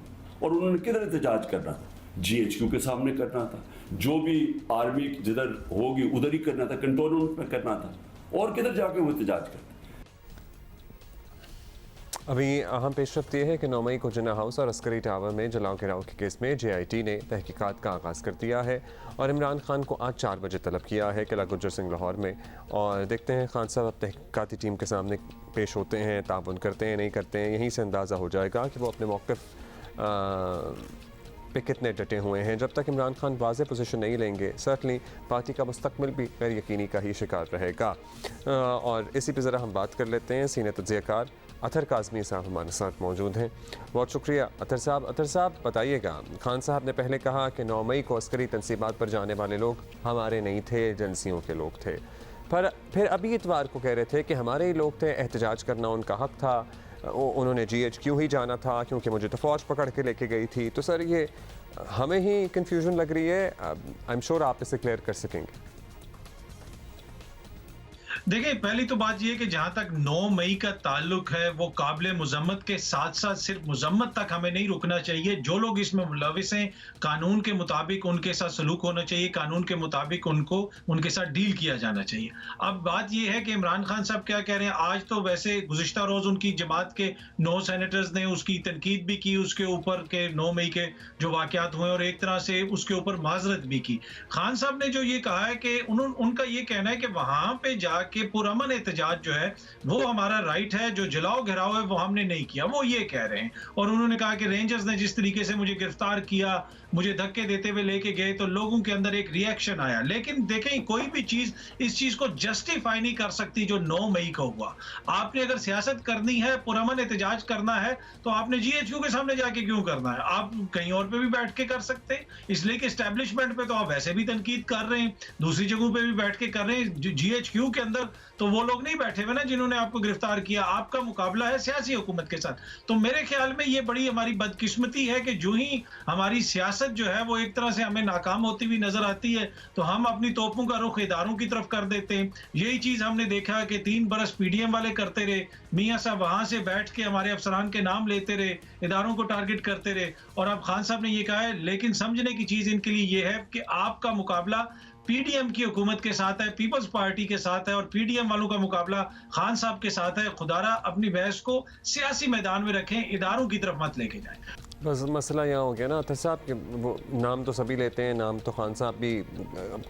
और उन्होंने किधर एहतजाज करना था? GHQ के सामने करना था, जो भी आर्मी जिधर होगी उधर ही करना था, कंटोनमेंट में करना था, और किधर जाके वो एहतजाज करते। अभी अहम पेशरफ्त ये है कि 9 मई को जिन्ना हाउस और अस्करी टावर में जलाओ गिराव के केस में JIT ने तहकीकात का आगाज़ कर दिया है और इमरान खान को आज 4 बजे तलब किया है किला गुज्जर सिंह लाहौर में। और देखते हैं खान साहब अब तहकीकाती टीम के सामने पेश होते हैं, ताउन करते हैं, नहीं करते हैं। यहीं से अंदाज़ा हो जाएगा कि वो अपने मौक़िफ़ पे कितने डटे हुए हैं। जब तक इमरान खान वाज़े पोजीशन नहीं लेंगे, सर्टनली पार्टी का मुस्तकबिल भी गैर यकीनी का ही शिकार रहेगा। और इसी पे ज़रा हम बात कर लेते हैं। सीनियर तज्ज़ियाकार अतर काज़मी साहब हमारे साथ मौजूद हैं। बहुत शुक्रिया अतर साहब। अतर साहब बताइएगा, खान साहब ने पहले कहा कि 9 मई को अस्करी तनसीबात पर जाने वाले लोग हमारे नहीं थे, एजेंसियों के लोग थे, पर फिर अभी इतवार को कह रहे थे कि हमारे ही लोग थे, एहतजाज करना उनका हक था, उन्होंने GHQ ही जाना था क्योंकि मुझे तो फ़ौज पकड़ के लेके गई थी। तो सर ये हमें ही कन्फ्यूजन लग रही है, आई एम श्योर आप इसे क्लियर कर सकेंगे। देखिए, पहली तो बात यह कि जहां तक 9 मई का ताल्लुक है, वो काबिल मुजम्मत के साथ साथ सिर्फ मुजम्मत तक हमें नहीं रुकना चाहिए। जो लोग इसमें मुलविस हैं, कानून के मुताबिक उनके साथ सलूक होना चाहिए, कानून के मुताबिक उनको उनके साथ डील किया जाना चाहिए। अब बात यह है कि इमरान खान साहब क्या कह रहे हैं। आज तो वैसे गुज़िश्ता रोज उनकी जमात के 9 सेनेटर्स ने उसकी तनकीद भी की उसके ऊपर के 9 मई के जो वाक़यात हुए, और एक तरह से उसके ऊपर माजरत भी की। खान साहब ने जो ये कहा है कि उनका ये कहना है कि वहां पे जाके पुरअमन एहतजाज जो है वो हमारा राइट है, जो जलाओ घिराओ है वो हमने नहीं किया, वो ये कह रहे हैं। और उन्होंने कहा कि रेंजर्स ने जिस तरीके से मुझे गिरफ्तार किया, मुझे धक्के देते हुए लेके गए, तो लोगों के अंदर एक रिएक्शन आया। लेकिन देखें, कोई भी चीज इस चीज को जस्टिफाई नहीं कर सकती जो 9 मई को हुआ। आपने अगर सियासत करनी है, पुरअमन एहतजाज करना है, तो आपने GHQ के सामने जाके क्यों करना है? आप कहीं और पे भी बैठ के कर सकते हैं। इसलिए कि एस्टेब्लिशमेंट पे तो आप वैसे भी तनकीद कर रहे हैं, दूसरी जगहों पे भी बैठ के कर रहे हैं। GHQ के अंदर तो वो लोग नहीं बैठे हुए ना जिन्होंने आपको गिरफ्तार किया। आपका मुकाबला है सियासी हुकूमत के साथ। तो मेरे ख्याल में ये बड़ी हमारी बदकिस्मती है कि जो ही हमारी सियासत जो है वो एक तरह से हमें नाकाम होती हुई नजर आती है, तो हम अपनी तोपों का रुख इदारों की तरफ कर देते हैं। यही चीज हमने देखा कि 3 बरस PDM वाले करते रहे। मियां साहब वहां से बैठ के हमारे अफसरान के नाम लेते रहे, इदारों को टारगेट करते रहे। और अब खान साहब ने ये कहा है, लेकिन समझने की चीज इनके लिए ये है कि आपका मुकाबला PDM की हुकूमत के साथ है, पीपल्स पार्टी के साथ है, और PDM वालों का मुकाबला खान साहब के साथ है। खुदारा अपनी बहस को सियासी मैदान में रखें, इदारों की तरफ मत लेके जाएं। बस मसला यहाँ हो गया ना अतर साहब कि वो नाम तो सभी लेते हैं, नाम तो खान साहब भी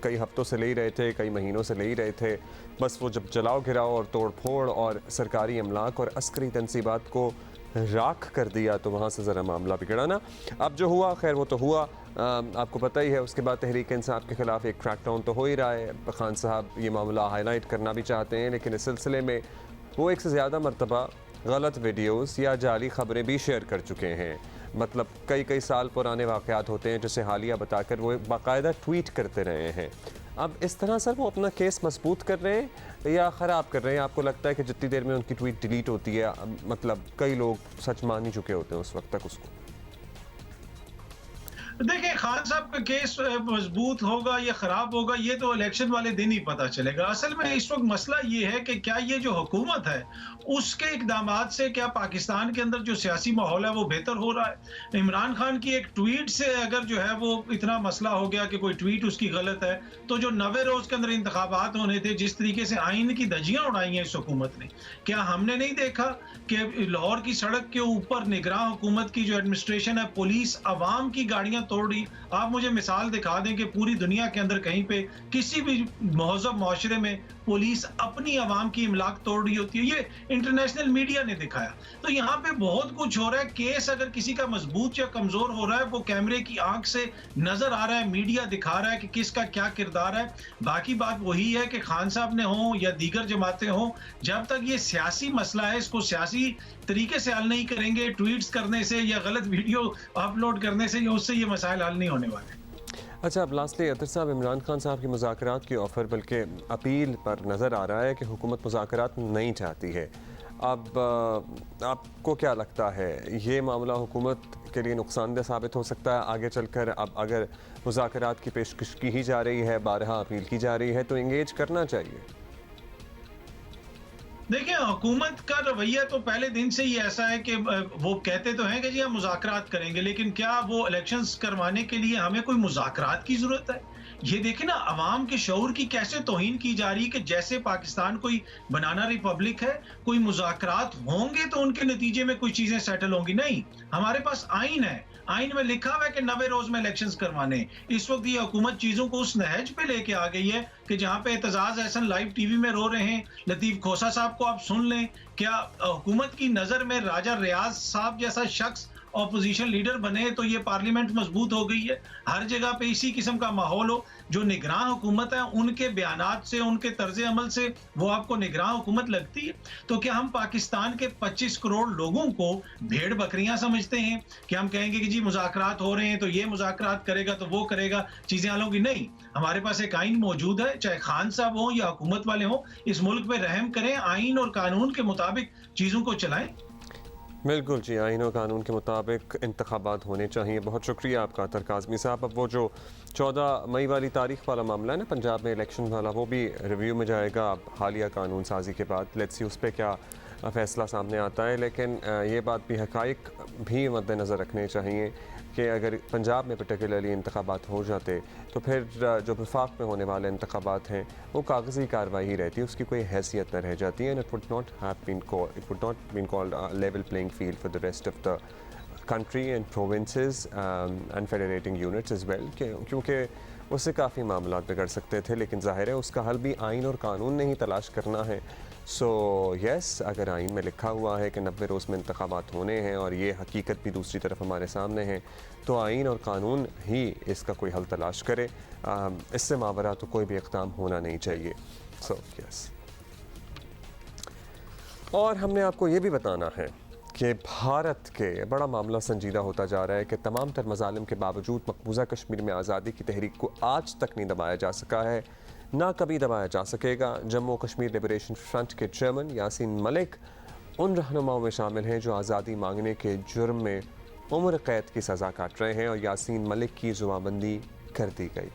कई हफ्तों से ले ही रहे थे, कई महीनों से ले ही रहे थे। बस वो जब जलाओ गिराओ और तोड़ फोड़ और सरकारी अमलाक और अस्करी तनसीबात को राख कर दिया, तो वहाँ से ज़रा मामला बिगड़ा ना। अब जो हुआ खैर वो तो हुआ, आपको पता ही है। उसके बाद तहरीक इंसाफ के ख़िलाफ़ एक क्रैकडाउन तो हो ही रहा है। खान साहब ये मामला हाईलाइट करना भी चाहते हैं, लेकिन इस सिलसिले में वो एक से ज़्यादा मरतबा गलत वीडियोस या जाली ख़बरें भी शेयर कर चुके हैं। मतलब कई साल पुराने वाक़यात होते हैं जिसे हालिया बताकर वो बाकायदा ट्वीट करते रहे हैं। अब इस तरह सर वो अपना केस मजबूत कर रहे हैं या ख़राब कर रहे हैं? आपको लगता है कि जितनी देर में उनकी ट्वीट डिलीट होती है, मतलब कई लोग सच मान ही चुके होते हैं उस वक्त तक उसको? देखिए, खान साहब का केस मजबूत होगा या खराब होगा ये तो इलेक्शन वाले दिन ही पता चलेगा। असल में इस वक्त मसला ये है कि क्या ये जो हुकूमत है उसके इकदामात से क्या पाकिस्तान के अंदर जो सियासी माहौल है वो बेहतर हो रहा है। इमरान खान की एक ट्वीट से अगर जो है वो इतना मसला हो गया कि कोई ट्वीट उसकी गलत है, तो जो 90 रोज के अंदर इंतखाबात होने थे, जिस तरीके से आइन की धज्जियां उड़ाई हैं इस हुकूमत ने, क्या हमने नहीं देखा कि लाहौर की सड़क के ऊपर निगरान हुकूमत की जो एडमिनिस्ट्रेशन है, पुलिस अवाम की गाड़ियां तोड़ रही। आप मुझे मिसाल दिखा दें कि पूरी दुनिया के अंदर कहीं पे किसी भी महज़ब मुआशरे में पुलिस अपनी आवाम की इमलाक तोड़ रही होती है। ये इंटरनेशनल मीडिया ने दिखाया। तो यहाँ पे बहुत कुछ हो रहा है। केस अगर किसी का मजबूत या कमजोर हो रहा है वो कैमरे की आंख से नजर आ रहा है, मीडिया दिखा रहा है कि किसका क्या किरदार है। बाकी बात वही है कि खान साहब ने हो या दीगर जमातें हो, जब तक ये सियासी मसला है इसको सियासी तरीके से हल नहीं करेंगे, ट्वीट्स करने से या गलत वीडियो अपलोड करने से, उससे ये मसाइल हल नहीं होने वाले। अच्छा, अब लास्टली अतर साहब, इमरान खान साहब की मुज़ाकरात की ऑफ़र बल्कि अपील पर नज़र आ रहा है कि हुकूमत मुज़ाकरात नहीं चाहती है। अब आपको क्या लगता है ये मामला हुकूमत के लिए नुकसानदेह साबित हो सकता है आगे चलकर? अब अगर मुज़ाकरात की पेशकश की ही जा रही है, बारहा अपील की जा रही है, तो इंगेज करना चाहिए। देखिए, हुकूमत का रवैया तो पहले दिन से ही ऐसा है कि वो कहते तो हैं कि जी हम मुज़ाकरात करेंगे, लेकिन क्या वो इलेक्शंस करवाने के लिए हमें कोई मुज़ाकरात की जरूरत है? ये देखें ना, अवाम के शऊर की कैसे तौहीन की जा रही है कि जैसे पाकिस्तान कोई बनाना रिपब्लिक है, कोई मुज़ाकरात होंगे तो उनके नतीजे में कोई चीजें सेटल होंगी। नहीं, हमारे पास आइन है, आइन में लिखा हुआ है कि 90 रोज में इलेक्शंस करवाने। इस वक्त ये हुकूमत चीजों को उस नहज पे लेके आ गई है कि जहां पे एतजाज एहसन लाइव टीवी में रो रहे हैं, लतीफ खोसा साहब को आप सुन लें। क्या हुकूमत की नजर में राजा रियाज साहब जैसा शख्स ऑपोजिशन लीडर बने तो ये पार्लियामेंट मजबूत हो गई है? हर जगह पे इसी किस्म का माहौल हो। जो निगरान हुकूमत है उनके बयानात से, उनके तर्ज अमल से वो आपको निगरान हुकूमत लगती है? तो क्या हम पाकिस्तान के 25 करोड़ लोगों को भेड़ बकरियां समझते हैं कि हम कहेंगे कि जी मुज़ाकरात हो रहे हैं तो ये मुज़ाकरात करेगा तो वो करेगा, चीजें हल होंगी? नहीं, हमारे पास एक आइन मौजूद है, चाहे खान साहब हो या हुकूमत वाले हो, इस मुल्क पे रहम करें, आइन और कानून के मुताबिक चीजों को चलाएं। बिल्कुल जी, आइन और कानून के मुताबिक इंतखाबात होने चाहिए। बहुत शुक्रिया आपका अतर काज़मी साहब। अब वो जो 14 मई वाली तारीख वाला मामला है ना, पंजाब में इलेक्शन वाला, वो भी रिव्यू में जाएगा अब हालिया कानून साजी के बाद। लेट्स सी उस पर क्या फ़ैसला सामने आता है। लेकिन ये बात भी हक़ाइक़ भी मद्देनज़र रखने चाहिए कि अगर पंजाब में पर्टिकुलरली इंतखाबात हो जाते तो फिर जो वफाक में होने वाले इंतखाबात हैं वो कागज़ी कार्रवाई ही रहती है, उसकी कोई हैसियत न रह जाती है। And it would not been called level playing field for the rest of the country and provinces and federating units as well, क्योंकि उससे काफ़ी मामला बिगड़ सकते थे। लेकिन ज़ाहिर है उसका हल भी आइन और कानून ने ही तलाश करना है। सो यस, अगर आइन में लिखा हुआ है कि 90 रोज़ में इंतखाबात होने हैं और ये हकीकत भी दूसरी तरफ हमारे सामने है, तो आइन और कानून ही इसका कोई हल तलाश करे। इससे मावरा तो कोई भी इक़दाम होना नहीं चाहिए। सो यस, और हमने आपको ये भी बताना है कि भारत के बड़ा मामला संजीदा होता जा रहा है कि तमाम तर मज़ालिम के बावजूद मकबूजा कश्मीर में आज़ादी की तहरीक को आज तक नहीं दबाया जा सका है, ना कभी दबाया जा सकेगा। जम्मू कश्मीर लिबरेशन फ्रंट के चेयरमैन यासीन मलिक उन रहनुमाओं में शामिल हैं जो आज़ादी मांगने के जुर्म में उम्र कैद की सज़ा काट रहे हैं और यासीन मलिक की जुबानबंदी कर दी गई।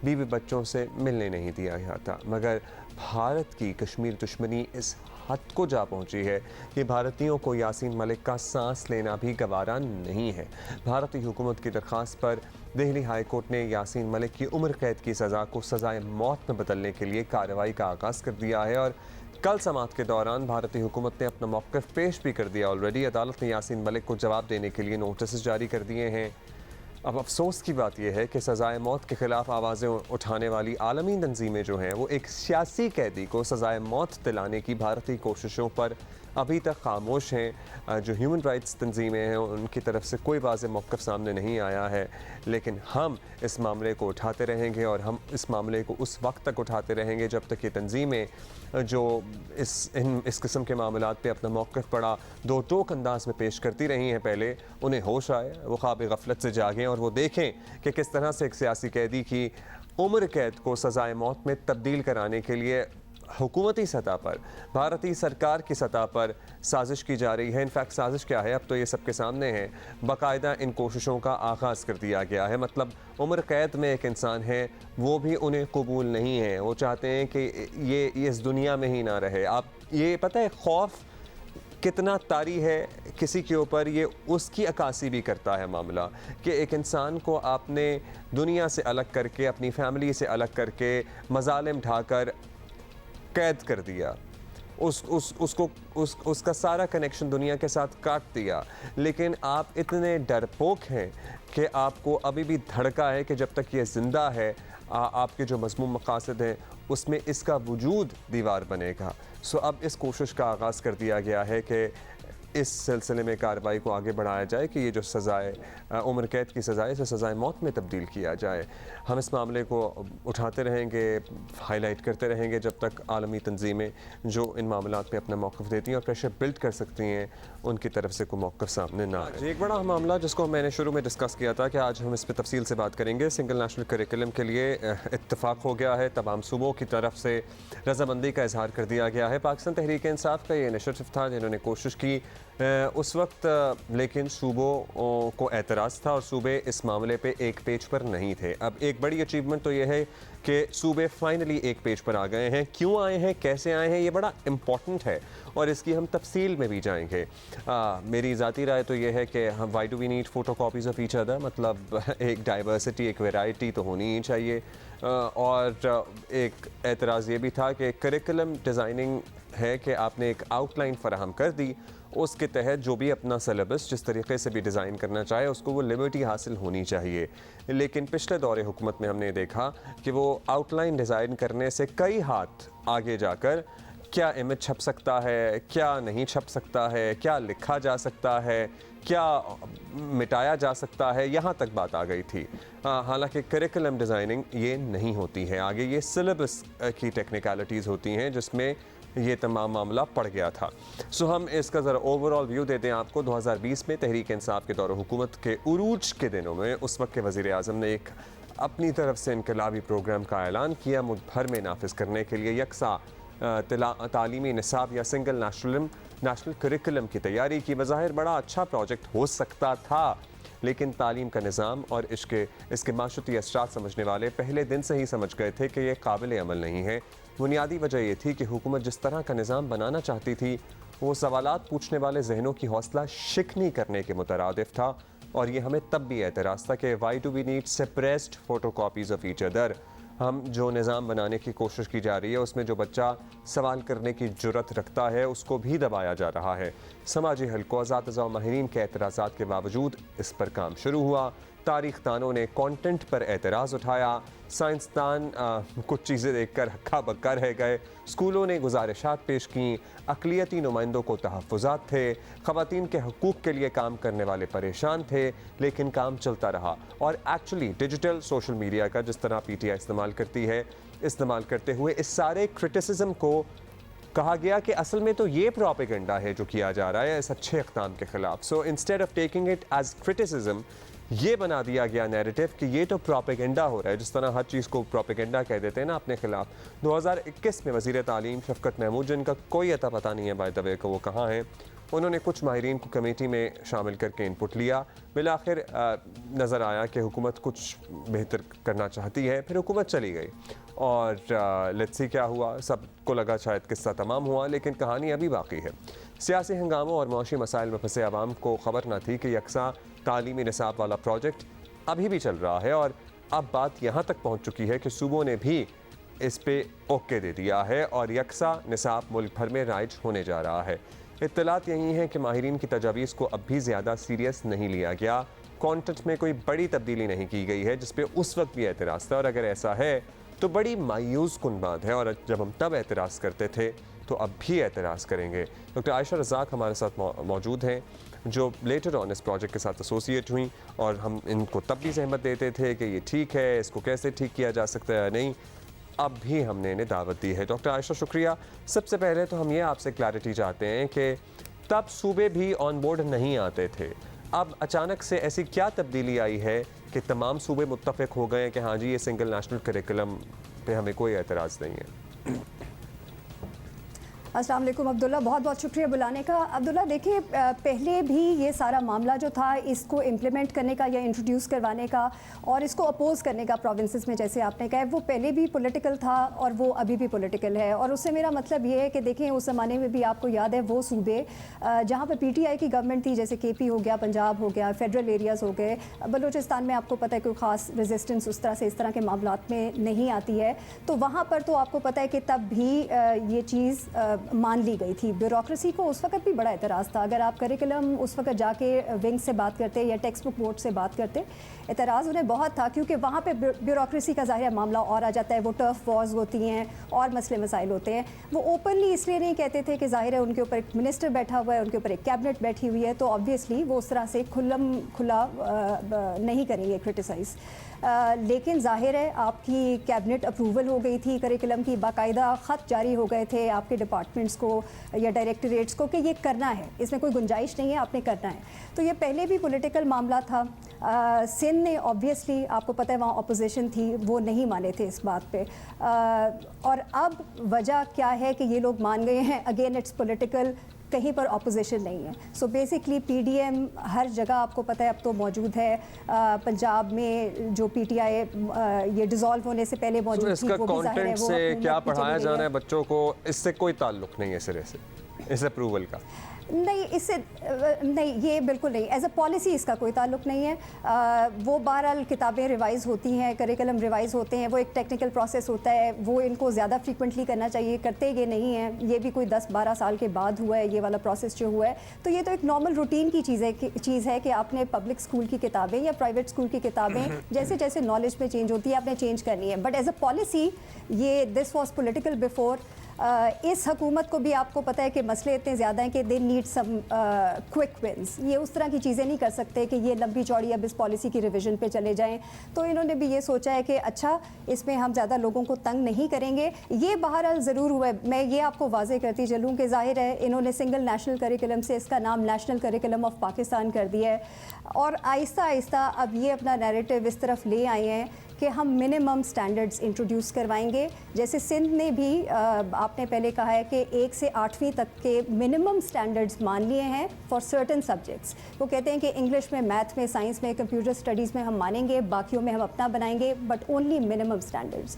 बीवी बच्चों से मिलने नहीं दिया गया था, मगर भारत की कश्मीर दुश्मनी इस हद को जा पहुंची है कि भारतीयों को यासीन मलिक का सांस लेना भी गवारा नहीं है। भारतीय हुकूमत की दरख्वास्त पर दिल्ली हाई कोर्ट ने यासीन मलिक की उम्र कैद की सज़ा को सज़ाए मौत में बदलने के लिए कार्रवाई का आगाज़ कर दिया है और कल समाअत के दौरान भारतीय हुकूमत ने अपना मौक़िफ़ पेश भी कर दिया। ऑलरेडी अदालत ने यासीन मलिक को जवाब देने के लिए नोटिस जारी कर दिए हैं। अब अफसोस की बात यह है कि सज़ाए मौत के ख़िलाफ़ आवाज़ें उठाने वाली आलमी तंजीमें जो हैं वो एक सियासी कैदी को सज़ाए मौत दिलाने की भारतीय कोशिशों पर अभी तक खामोश हैं। जो ह्यूमन राइट्स तंजीमें हैं उनकी तरफ से कोई वाज़ेह मौक़िफ़ सामने नहीं आया है, लेकिन हम इस मामले को उठाते रहेंगे और हम इस मामले को उस वक्त तक उठाते रहेंगे जब तक ये तंजीमें जो इस किस्म के मामलात पे अपना मौक़िफ़ बड़ा दो टोक अंदाज में पेश करती रही हैं, पहले उन्हें होश आए, वो ख्वाब गफलत से जागें और वो देखें कि किस तरह से एक सियासी कैदी की उम्र कैद को सज़ाए मौत में तब्दील कराने के लिए हुकूमती सतह पर, भारतीय सरकार की सतह पर साजिश की जा रही है। इनफैक्ट साजिश क्या है, अब तो ये सबके सामने है। बाकायदा इन कोशिशों का आगाज़ कर दिया गया है। मतलब उम्र कैद में एक इंसान है, वो भी उन्हें कबूल नहीं है। वो चाहते हैं कि ये इस दुनिया में ही ना रहे। आप ये पता है खौफ कितना तारी है किसी के ऊपर, ये उसकी अक्कासी भी करता है मामला कि एक इंसान को आपने दुनिया से अलग करके, अपनी फैमिली से अलग करके, मजालिम ढाकर कैद कर दिया, उसका सारा कनेक्शन दुनिया के साथ काट दिया। लेकिन आप इतने डरपोक हैं कि आपको अभी भी धड़का है कि जब तक ये ज़िंदा है आपके जो मज़मूम मकासद हैं उसमें इसका वजूद दीवार बनेगा। सो अब इस कोशिश का आगाज़ कर दिया गया है कि इस सिलसिले में कार्रवाई को आगे बढ़ाया जाए कि ये जो सज़ाए उम्र कैद की सज़ाए इसे सज़ाए मौत में तब्दील किया जाए। हम इस मामले को उठाते रहेंगे, हाईलाइट करते रहेंगे जब तक आलमी तंजीमें जो इन मामलात पे अपना मौक़िफ़ देती हैं और प्रेशर बिल्ड कर सकती हैं उनकी तरफ से कोई मौक़िफ़ सामने ना आए। एक बड़ा मामला जिसको मैंने शुरू में डिस्कस किया था कि आज हम इस पर तफसील से बात करेंगे। सिंगल नेशनल करिकुलम के लिए इत्तफ़ाक़ हो गया है, तमाम सूबों की तरफ से रज़ामंदी का इजहार कर दिया गया है। पाकिस्तान तहरीक इंसाफ का ये इनिशिएटिव था जिन्होंने कोशिश की उस वक्त, लेकिन सूबों को एतराज़ था और सूबे इस मामले पे एक पेज पर नहीं थे। अब एक बड़ी अचीवमेंट तो ये है कि सूबे फाइनली एक पेज पर आ गए हैं। क्यों आए हैं, कैसे आए हैं, ये बड़ा इम्पॉर्टेंट है और इसकी हम तफसील में भी जाएंगे। मेरी ज़ाती राय तो ये है कि हम why do we need photo copies of each other, मतलब एक डाइवर्सिटी, एक वैरायटी तो होनी ही चाहिए। और एक एतराज़ ये भी था कि करिकुलम डिज़ाइनिंग है कि आपने एक आउटलाइन फराहम कर दी, उसके तहत जो भी अपना सिलेबस जिस तरीके से भी डिज़ाइन करना चाहे उसको वो लिबर्टी हासिल होनी चाहिए। लेकिन पिछले दौरे हुकूमत में हमने देखा कि वो आउटलाइन डिज़ाइन करने से कई हाथ आगे जाकर क्या इमेज छप सकता है, क्या नहीं छप सकता है, क्या लिखा जा सकता है, क्या मिटाया जा सकता है, यहाँ तक बात आ गई थी। हालांकि करिकुलम डिज़ाइनिंग ये नहीं होती है, आगे ये सिलेबस की टेक्निकलिटीज़ होती हैं जिसमें ये तमाम मामला पड़ गया था। सो हम इसका ज़रा ओवरऑल व्यू देते हैं आपको। 2020 में तहरीक इंसाफ के दौर हुकूमत के उरूज के दिनों में उस वक्त के वज़ीर आज़म ने एक अपनी तरफ से इनकलाबी प्रोग्राम का ऐलान किया मुल्क भर में नाफिज करने के लिए। यकसा तालीमी निसाब या सिंगल नेशनल करिकुलम की तैयारी की। बज़ाहिर बड़ा अच्छा प्रोजेक्ट हो सकता था, लेकिन तालीम का निज़ाम और इसके माशूती असरात समझने वाले पहले दिन से ही समझ गए थे कि यह काबिल अमल नहीं है। बुनियादी वजह यह थी कि हुकूमत जिस तरह का निज़ाम बनाना चाहती थी वो सवालात पूछने वाले जहनों की हौसला शिकनी करने के मुतरादिफ था। और ये हमें तब भी एतराज़ था कि why do we need separate photo copies of each other. हम जो निज़ाम बनाने की कोशिश की जा रही है उसमें जो बच्चा सवाल करने की जुर्रत रखता है उसको भी दबाया जा रहा है। समाजी हलकों, असातिज़ा और माहिरीन के एतराज़ात के बावजूद इस पर काम शुरू हुआ। तारीख़ दानों ने कंटेंट पर एतराज़ उठाया, साइंसदान कुछ चीज़ें देखकर हक्का बक्का रह गए, स्कूलों ने गुजारिशात पेश की, अक़लियती नुमाइंदों को तहफ़्फ़ुज़ात थे, ख़वातीन के हकूक़ के लिए काम करने वाले परेशान थे, लेकिन काम चलता रहा। और एक्चुअली डिजिटल सोशल मीडिया का जिस तरह PTI इस्तेमाल करती है, इस्तेमाल करते हुए इस सारे क्रिटिसिज्म को कहा गया कि असल में तो ये प्रोपेगेंडा है जो किया जा रहा है इस अच्छे इक़दाम के ख़िलाफ़। So instead of taking it as criticism, ये बना दिया गया नैरेटिव कि ये तो प्रोपेगेंडा हो रहा है, जिस तरह हर चीज़ को प्रोपेगेंडा कह देते हैं ना अपने खिलाफ। 2021 में वज़ीर तालीम शफ़क़त महमूद, जिनका कोई अता पता नहीं है बाय द वे को वो कहाँ हैं, उन्होंने कुछ माहिरीन को कमेटी में शामिल करके इनपुट लिया। बिलाखिर नज़र आया कि हुकूमत कुछ बेहतर करना चाहती है, फिर हुकूमत चली गई और लेट्स सी क्या हुआ। सबको लगा शायद किस्सा तमाम हुआ, लेकिन कहानी अभी बाकी है। सियासी हंगामों और मौशी मसाइल में फंसे आवाम को ख़बर न थी कि यकसा तालीमी निसाब वाला प्रोजेक्ट अभी भी चल रहा है और अब बात यहाँ तक पहुँच चुकी है कि सूबों ने भी इस पे ओके दे दिया है और यकसा निसाब मुल्क भर में राइज होने जा रहा है। इत्तलात यही है कि माहिरीन की तजावीज़ को अब भी ज़्यादा सीरियस नहीं लिया गया, कॉन्टेंट में कोई बड़ी तब्दीली नहीं की गई है जिस पे उस वक्त भी एतराज़ था। और अगर ऐसा है तो बड़ी मायूस कुन बात है, और जब हम तब एतराज़ करते थे तो अब भी एतराज़ करेंगे। डॉक्टर आयशा रज़ाक हमारे साथ मौजूद हैं जो लेटर ऑन इस प्रोजेक्ट के साथ एसोसिएट हुई, और हम इनको तब भी सहमत देते थे कि ये ठीक है, इसको कैसे ठीक किया जा सकता है नहीं। अब भी हमने इन्हें दावत दी है। डॉक्टर आयशा शुक्रिया। सबसे पहले तो हम ये आपसे क्लैरिटी चाहते हैं कि तब सूबे भी ऑन बोर्ड नहीं आते थे, अब अचानक से ऐसी क्या तब्दीली आई है कि तमाम सूबे मुत्तफ़िक हो गए कि हाँ जी ये सिंगल नेशनल करिकुलम पे हमें कोई एतराज़ नहीं है? अस्सलाम वालेकुम अब्दुल्ला, बहुत बहुत शुक्रिया बुलाने का। अब्दुल्ला देखिए, पहले भी ये सारा मामला जो था इसको इम्प्लीमेंट करने का या इंट्रोड्यूस करवाने का और इसको अपोज करने का प्रोविंसेस में, जैसे आपने कहा, वो पहले भी पॉलिटिकल था और वो अभी भी पॉलिटिकल है। और उससे मेरा मतलब ये है कि देखें, उस ज़माने में भी आपको याद है वो सूबे जहाँ पर PTI की गवर्नमेंट थी, जैसे KP हो गया, पंजाब हो गया, फेडरल एरियाज़ हो गए, बलूचिस्तान में आपको पता है कोई ख़ास रेजिस्टेंस उस तरह से इस तरह के मामलात में नहीं आती है, तो वहाँ पर तो आपको पता है कि तब भी ये चीज़ मान ली गई थी। ब्यूरोक्रेसी को उस वक्त भी बड़ा एतराज़ था। अगर आप करिकुलम उस वक्त जाके विंग से बात करते या टेक्स्ट बुक बोर्ड से बात करते, एतराज़ उन्हें बहुत था, क्योंकि वहाँ पे ब्यूरोक्रेसी का ज़ाहिर मामला और आ जाता है। वो टर्फ वॉर्स होती हैं और मसले मसाइल होते हैं। वो ओपनली इसलिए नहीं कहते थे कि ज़ाहिर है उनके ऊपर एक मिनिस्टर बैठा हुआ है, उनके ऊपर एक कैबिनेट बैठी हुई है, तो ऑब्वियसली वो उस तरह से खुला नहीं करेंगे क्रिटिसाइज़। लेकिन ज़ाहिर है आपकी कैबिनेट अप्रूवल हो गई थी करिकुलम की, बाकायदा ख़त जारी हो गए थे आपके डिपार्टमेंट्स को या डायरेक्टरेट्स को कि ये करना है, इसमें कोई गुंजाइश नहीं है, आपने करना है। तो ये पहले भी पॉलिटिकल मामला था। सिंध ने ऑब्वियसली, आपको पता है, वहाँ अपोजिशन थी, वो नहीं माने थे इस बात पे। और अब वजह क्या है कि ये लोग मान गए हैं, अगेन इट्स पॉलिटिकल, कहीं पर ऑपोजिशन नहीं है। सो बेसिकली PDM हर जगह आपको पता है अब तो मौजूद है। पंजाब में जो PTI ये डिसॉल्व होने से पहले मौजूद थी, इसका वो भी ज़ाहिर है कंटेंट वो से हुकूमत क्या की पढ़ाया चली जाना गई है बच्चों को, इससे कोई ताल्लुक नहीं है सिरे से इस अप्रूवल का। नहीं, इससे नहीं, ये बिल्कुल नहीं, एज अ पॉलिसी इसका कोई ताल्लुक नहीं है। वो बहरहाल किताबें रिवाइज़ होती हैं, करिकुलम रिवाइज़ होते हैं, वो एक टेक्निकल प्रोसेस होता है, वो इनको ज़्यादा फ्रीक्वेंटली करना चाहिए, करते ये नहीं हैं। ये भी कोई 10-12 साल के बाद हुआ है ये वाला प्रोसेस जो हुआ है। तो ये तो एक नॉर्मल रूटीन की चीज़ है कि आपने पब्लिक स्कूल की किताबें या प्राइवेट स्कूल की किताबें जैसे जैसे नॉलेज में चेंज होती है आपने चेंज करनी है। बट एज अ पॉलिसी ये दिस वॉज पोलिटिकल बिफोर। इस हुकूमत को भी आपको पता है कि मसले इतने ज़्यादा हैं कि they need some quick wins. ये उस तरह की चीज़ें नहीं कर सकते कि ये लंबी चौड़ी अब इस पॉलिसी की रिवीजन पे चले जाएं। तो इन्होंने भी ये सोचा है कि अच्छा, इसमें हम ज़्यादा लोगों को तंग नहीं करेंगे। ये बहरहाल ज़रूर हुआ है। मैं ये आपको वाजे करती चलूँ कि ज़ाहिर है इन्होंने सिंगल नेशनल करिकुलम से इसका नाम नेशनल करिकुलम ऑफ पाकिस्तान कर दिया है, और आहिस्ता आहिस्ता अब ये अपना नैरेटिव इस तरफ ले आए हैं कि हम मिनिमम स्टैंडर्ड्स इंट्रोड्यूस करवाएंगे। जैसे सिंध ने भी आपने पहले कहा है कि 1 से 8वीं तक के मिनिमम स्टैंडर्ड्स मान लिए हैं फॉर सर्टन सब्जेक्ट्स। वो कहते हैं कि इंग्लिश में, मैथ में, साइंस में, कंप्यूटर स्टडीज़ में हम मानेंगे, बाकियों में हम अपना बनाएंगे, बट ओनली मिनिमम स्टैंडर्ड्स।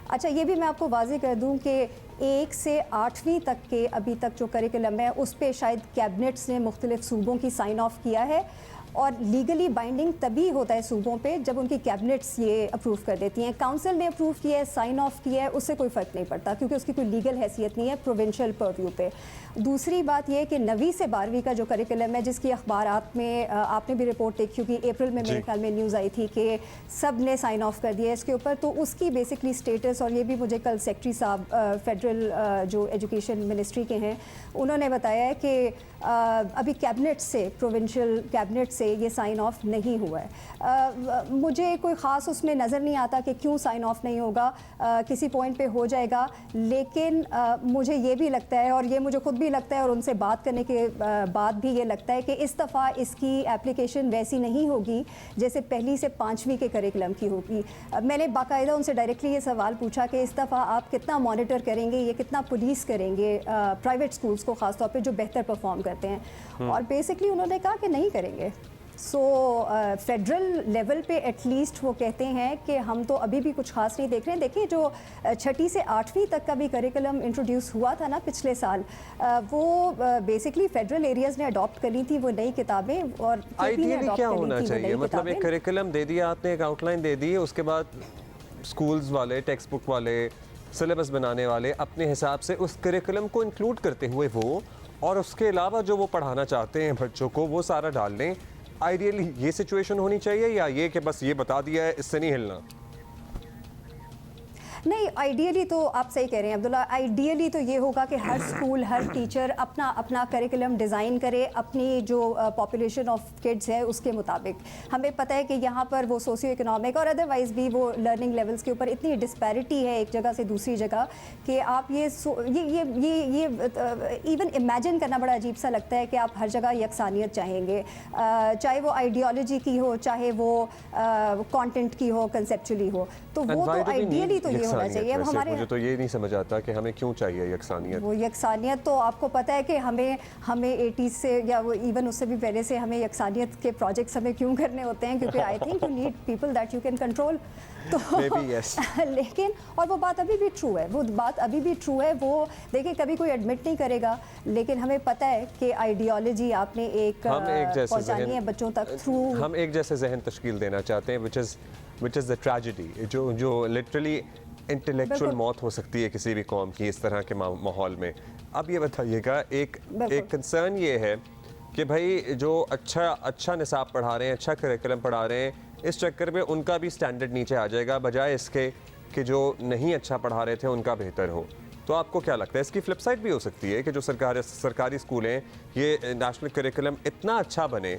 अच्छा, ये भी मैं आपको वाज़े कर दूं कि 1 से 8वीं तक के अभी तक जो करिकुलम है उस पर शायद कैबिनेट्स ने मुख्तलिफ सूबों की साइन ऑफ किया है, और लीगली बाइंडिंग तभी होता है सूबों पे जब उनकी कैबिनेट्स ये अप्रूव कर देती हैं। काउंसिल ने अप्रूव किया है, साइन ऑफ किया है, उससे कोई फ़र्क नहीं पड़ता क्योंकि उसकी कोई लीगल हैसियत नहीं है प्रोविंशियल परव्यू पे। दूसरी बात यह कि 9वीं से 12वीं का जो करिकुलम है, जिसकी अखबारात में आपने भी रिपोर्ट देखी होगी, अप्रैल में मेरे ख्याल में न्यूज़ आई थी कि सब ने साइन ऑफ कर दिया इसके ऊपर, तो उसकी बेसिकली स्टेटस, और ये भी मुझे कल सेक्रेटरी साहब फेडरल जो एजुकेशन मिनिस्ट्री के हैं उन्होंने बताया है कि अभी कैबिनेट से, प्रोविंशियल कैबिनेट से ये साइन ऑफ नहीं हुआ है। मुझे कोई ख़ास उसमें नज़र नहीं आता कि क्यों साइन ऑफ नहीं होगा, किसी पॉइंट पे हो जाएगा, लेकिन मुझे ये भी लगता है, और ये मुझे खुद भी लगता है, और उनसे बात करने के बाद भी ये लगता है कि इस दफ़ा इसकी एप्लीकेशन वैसी नहीं होगी जैसे पहली से 5वीं के करिकुलम की होगी। मैंने बाकायदा उनसे डायरेक्टली ये सवाल पूछा कि इस दफ़ा आप कितना मॉनिटर करेंगे, ये कितना पुलिस करेंगे प्राइवेट स्कूल्स को ख़ास तौर पे जो बेहतर परफॉर्म करते हैं, और बेसिकली उन्होंने कहा कि नहीं करेंगे। सो फेडरल लेवल पे एटलीस्ट वो कहते हैं कि हम तो अभी भी कुछ खास नहीं देख रहे हैं। देखिए, जो 6ठी से 8वीं तक का भी करिकुलम इंट्रोड्यूस हुआ था ना पिछले साल, वो बेसिकली फेडरल एरियाज़ ने अडॉप्ट करी थी वो नई किताबें, और आइडियली क्या होना चाहिए? मतलब एक करिकुलम दे दिया आपने, एक आउटलाइन दे दी, उसके बाद स्कूल्स वाले, टेक्स्ट बुक वाले, सिलेबस बनाने वाले अपने हिसाब से उस करिकुलम को इंक्लूड करते हुए वो, और उसके अलावा जो वो पढ़ाना चाहते हैं बच्चों को, वो सारा डाल दें। आइडियली ये सिचुएशन होनी चाहिए, या ये कि बस ये बता दिया है इससे नहीं हिलना? नहीं, आइडियली तो आप सही कह रहे हैं अब्दुल्ला। आइडियली तो ये होगा कि हर स्कूल, हर टीचर अपना अपना करिकुलम डिज़ाइन करे अपनी जो पॉपुलेशन ऑफ किड्स है उसके मुताबिक। हमें पता है कि यहाँ पर वो सोशियो इकोनॉमिक और अदरवाइज़ भी वो लर्निंग लेवल्स के ऊपर इतनी डिस्पैरिटी है एक जगह से दूसरी जगह कि आप ये इवन इमेजिन करना बड़ा अजीब सा लगता है कि आप हर जगह यकसानियत चाहेंगे, चाहे वो आइडियोलॉजी की हो, चाहे वो कंटेंट की हो, कंसेप्चुअली हो। तो वो तो आइडियली तो ये होना यकसानियत चाहिए। अब वैसे हमारे मुझे तो ये नहीं समझ आता कि हमें क्यों चाहिए यकसानियत। वो यकसानियत तो आपको पता है कि हमें 80s से या वो इवन उससे भी पहले से हमें यकसानियत के प्रोजेक्ट्स हमें क्यों करने होते हैं, क्योंकि I think you need people that you can control. तो Maybe, yes. लेकिन और वो बात अभी भी ट्रू है, वो बात अभी भी ट्रू है। वो देखिए कभी कोई एडमिट नहीं करेगा, लेकिन हमें पता है कि आइडियोलॉजी आपने एक पहुंचानी है बच्चों तक थ्रू। हम एक जैसे जहन तश्कील देना चाहते हैं, विच इज़ द ट्रेजेडी, जो लिटरली इंटेलेक्चुअल मौत हो सकती है किसी भी कौम की इस तरह के माहौल में। अब ये बताइएगा, एक कंसर्न ये है कि भाई जो अच्छा निसाब पढ़ा रहे हैं, अच्छा करिकुलम पढ़ा रहे हैं, इस चक्कर में उनका भी स्टैंडर्ड नीचे आ जाएगा, बजाय इसके कि जो नहीं अच्छा पढ़ा रहे थे उनका बेहतर हो। तो आपको क्या लगता है, इसकी फ्लिप साइड भी हो सकती है कि जो सरकारी स्कूल हैं, ये नेशनल करिकुलम इतना अच्छा बने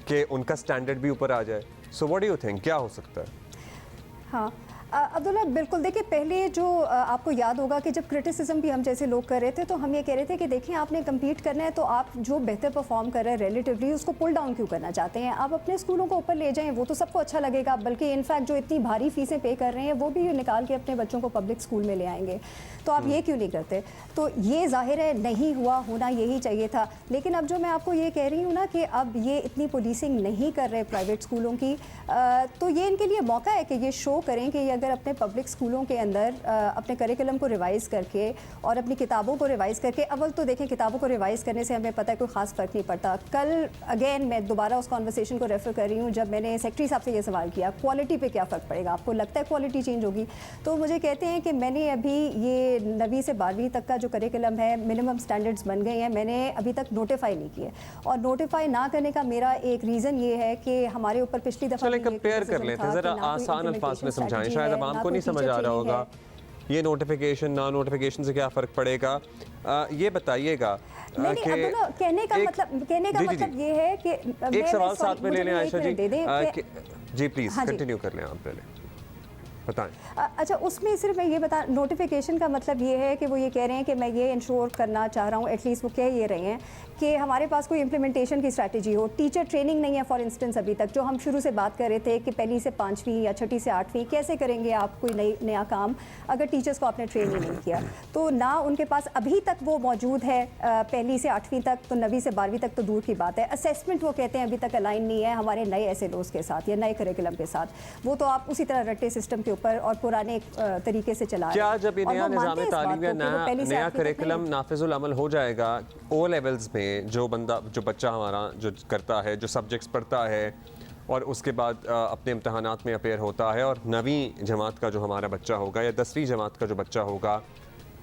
कि उनका स्टैंडर्ड भी ऊपर आ जाए? So what do you think, क्या हो सकता है? हाँ अब्दुल्ला, बिल्कुल। देखिए पहले जो आपको याद होगा कि जब क्रिटिसिज्म भी हम जैसे लोग कर रहे थे, तो हम ये कह रहे थे कि देखिए आपने कम्पीट करना है तो आप जो बेहतर परफॉर्म कर रहे हैं रिलेटिवली उसको पुल डाउन क्यों करना चाहते हैं? आप अपने स्कूलों को ऊपर ले जाएं, वो तो सबको अच्छा लगेगा। बल्कि इनफैक्ट जो इतनी भारी फीसें पे कर रहे हैं वो भी निकाल के अपने बच्चों को पब्लिक स्कूल में ले आएंगे। तो आप ये क्यों नहीं करते? तो ये जाहिर है नहीं हुआ, होना यही चाहिए था। लेकिन अब जो मैं आपको ये कह रही हूँ ना कि अब ये इतनी पुलिसिंग नहीं कर रहे प्राइवेट स्कूलों की, तो ये इनके लिए मौका है कि ये शो करें कि अगर अपने पब्लिक स्कूलों के अंदर अपने करिकुलम को रिवाइज़ करके और अपनी किताबों को रिवाइज़ करके, अव्वल तो देखें किताबों को रिवाइज़ करने से हमें पता है कोई ख़ास फ़र्क नहीं पड़ता। कल अगेन मैं दोबारा उस कॉन्वर्सेशन को रेफ़र कर रही हूँ जब मैंने सेक्रेटरी साहब से ये सवाल किया, क्वालिटी पे क्या फ़र्क पड़ेगा? आपको लगता है क्वालिटी चेंज होगी? तो मुझे कहते हैं कि मैंने अभी ये 9वीं से 12वीं तक का जो करिकुलम है, मिनिमम स्टैंडर्ड्स बन गए हैं, मैंने अभी तक नोटिफाई नहीं किए। और नोटिफाई ना करने का मेरा एक रीज़न ये है कि हमारे ऊपर पिछली दफ़ा चलें कंपेयर कर लेते हैं, ज़रा आसान अल्फाज में समझाएं, शायद अब आपको नहीं समझ आ रहा होगा ये नोटिफिकेशन ना नोटिफिकेशन से क्या फ़र्क पड़ेगा। ये बताइएगा नहीं, कहने का मतलब ये है कि एक सवाल साथ में ले लें आयशा जी। जी प्लीज़ कंटिन्यू कर लें, आप पहले बताएं। अच्छा, उसमें सिर्फ मैं ये बता, नोटिफिकेशन का मतलब ये है कि वो ये कह रहे हैं कि मैं ये इंश्योर करना चाह रहा हूँ, एटलीस्ट वो कह ये रहे हैं कि हमारे पास कोई इम्प्लीमेंटेशन की स्ट्रैटेजी हो। टीचर ट्रेनिंग नहीं है फॉर इंस्टेंस अभी तक, जो हम शुरू से बात कर रहे थे कि पहली से 5वीं या छठी से 8वीं कैसे करेंगे आप कोई नया काम अगर टीचर्स को आपने ट्रेन ही नहीं किया। तो ना उनके पास अभी तक वो मौजूद है पहली से 8वीं तक, तो 9वीं से 12वीं तक तो दूर की बात है। असेसमेंट वो कहते हैं अभी तक अलाइन नहीं है हमारे नए SLOs के साथ या नए करिकुलम के साथ। वो तो आप उसी तरह रट्टे सिस्टम के ऊपर और पुराने तरीके से चला रहे हैं। क्या जब ये नया निज़ाम तालीम या नया करिकुलम नाफिजुल अमल हो जाएगा, ओ लेवल्स में जो बच्चा हमारा जो करता है, जो सब्जेक्ट्स पढ़ता है और उसके बाद अपने इम्तहानात में अपेयर होता है, और 9वीं जमात का जो हमारा बच्चा होगा या 10वीं जमात का जो बच्चा होगा,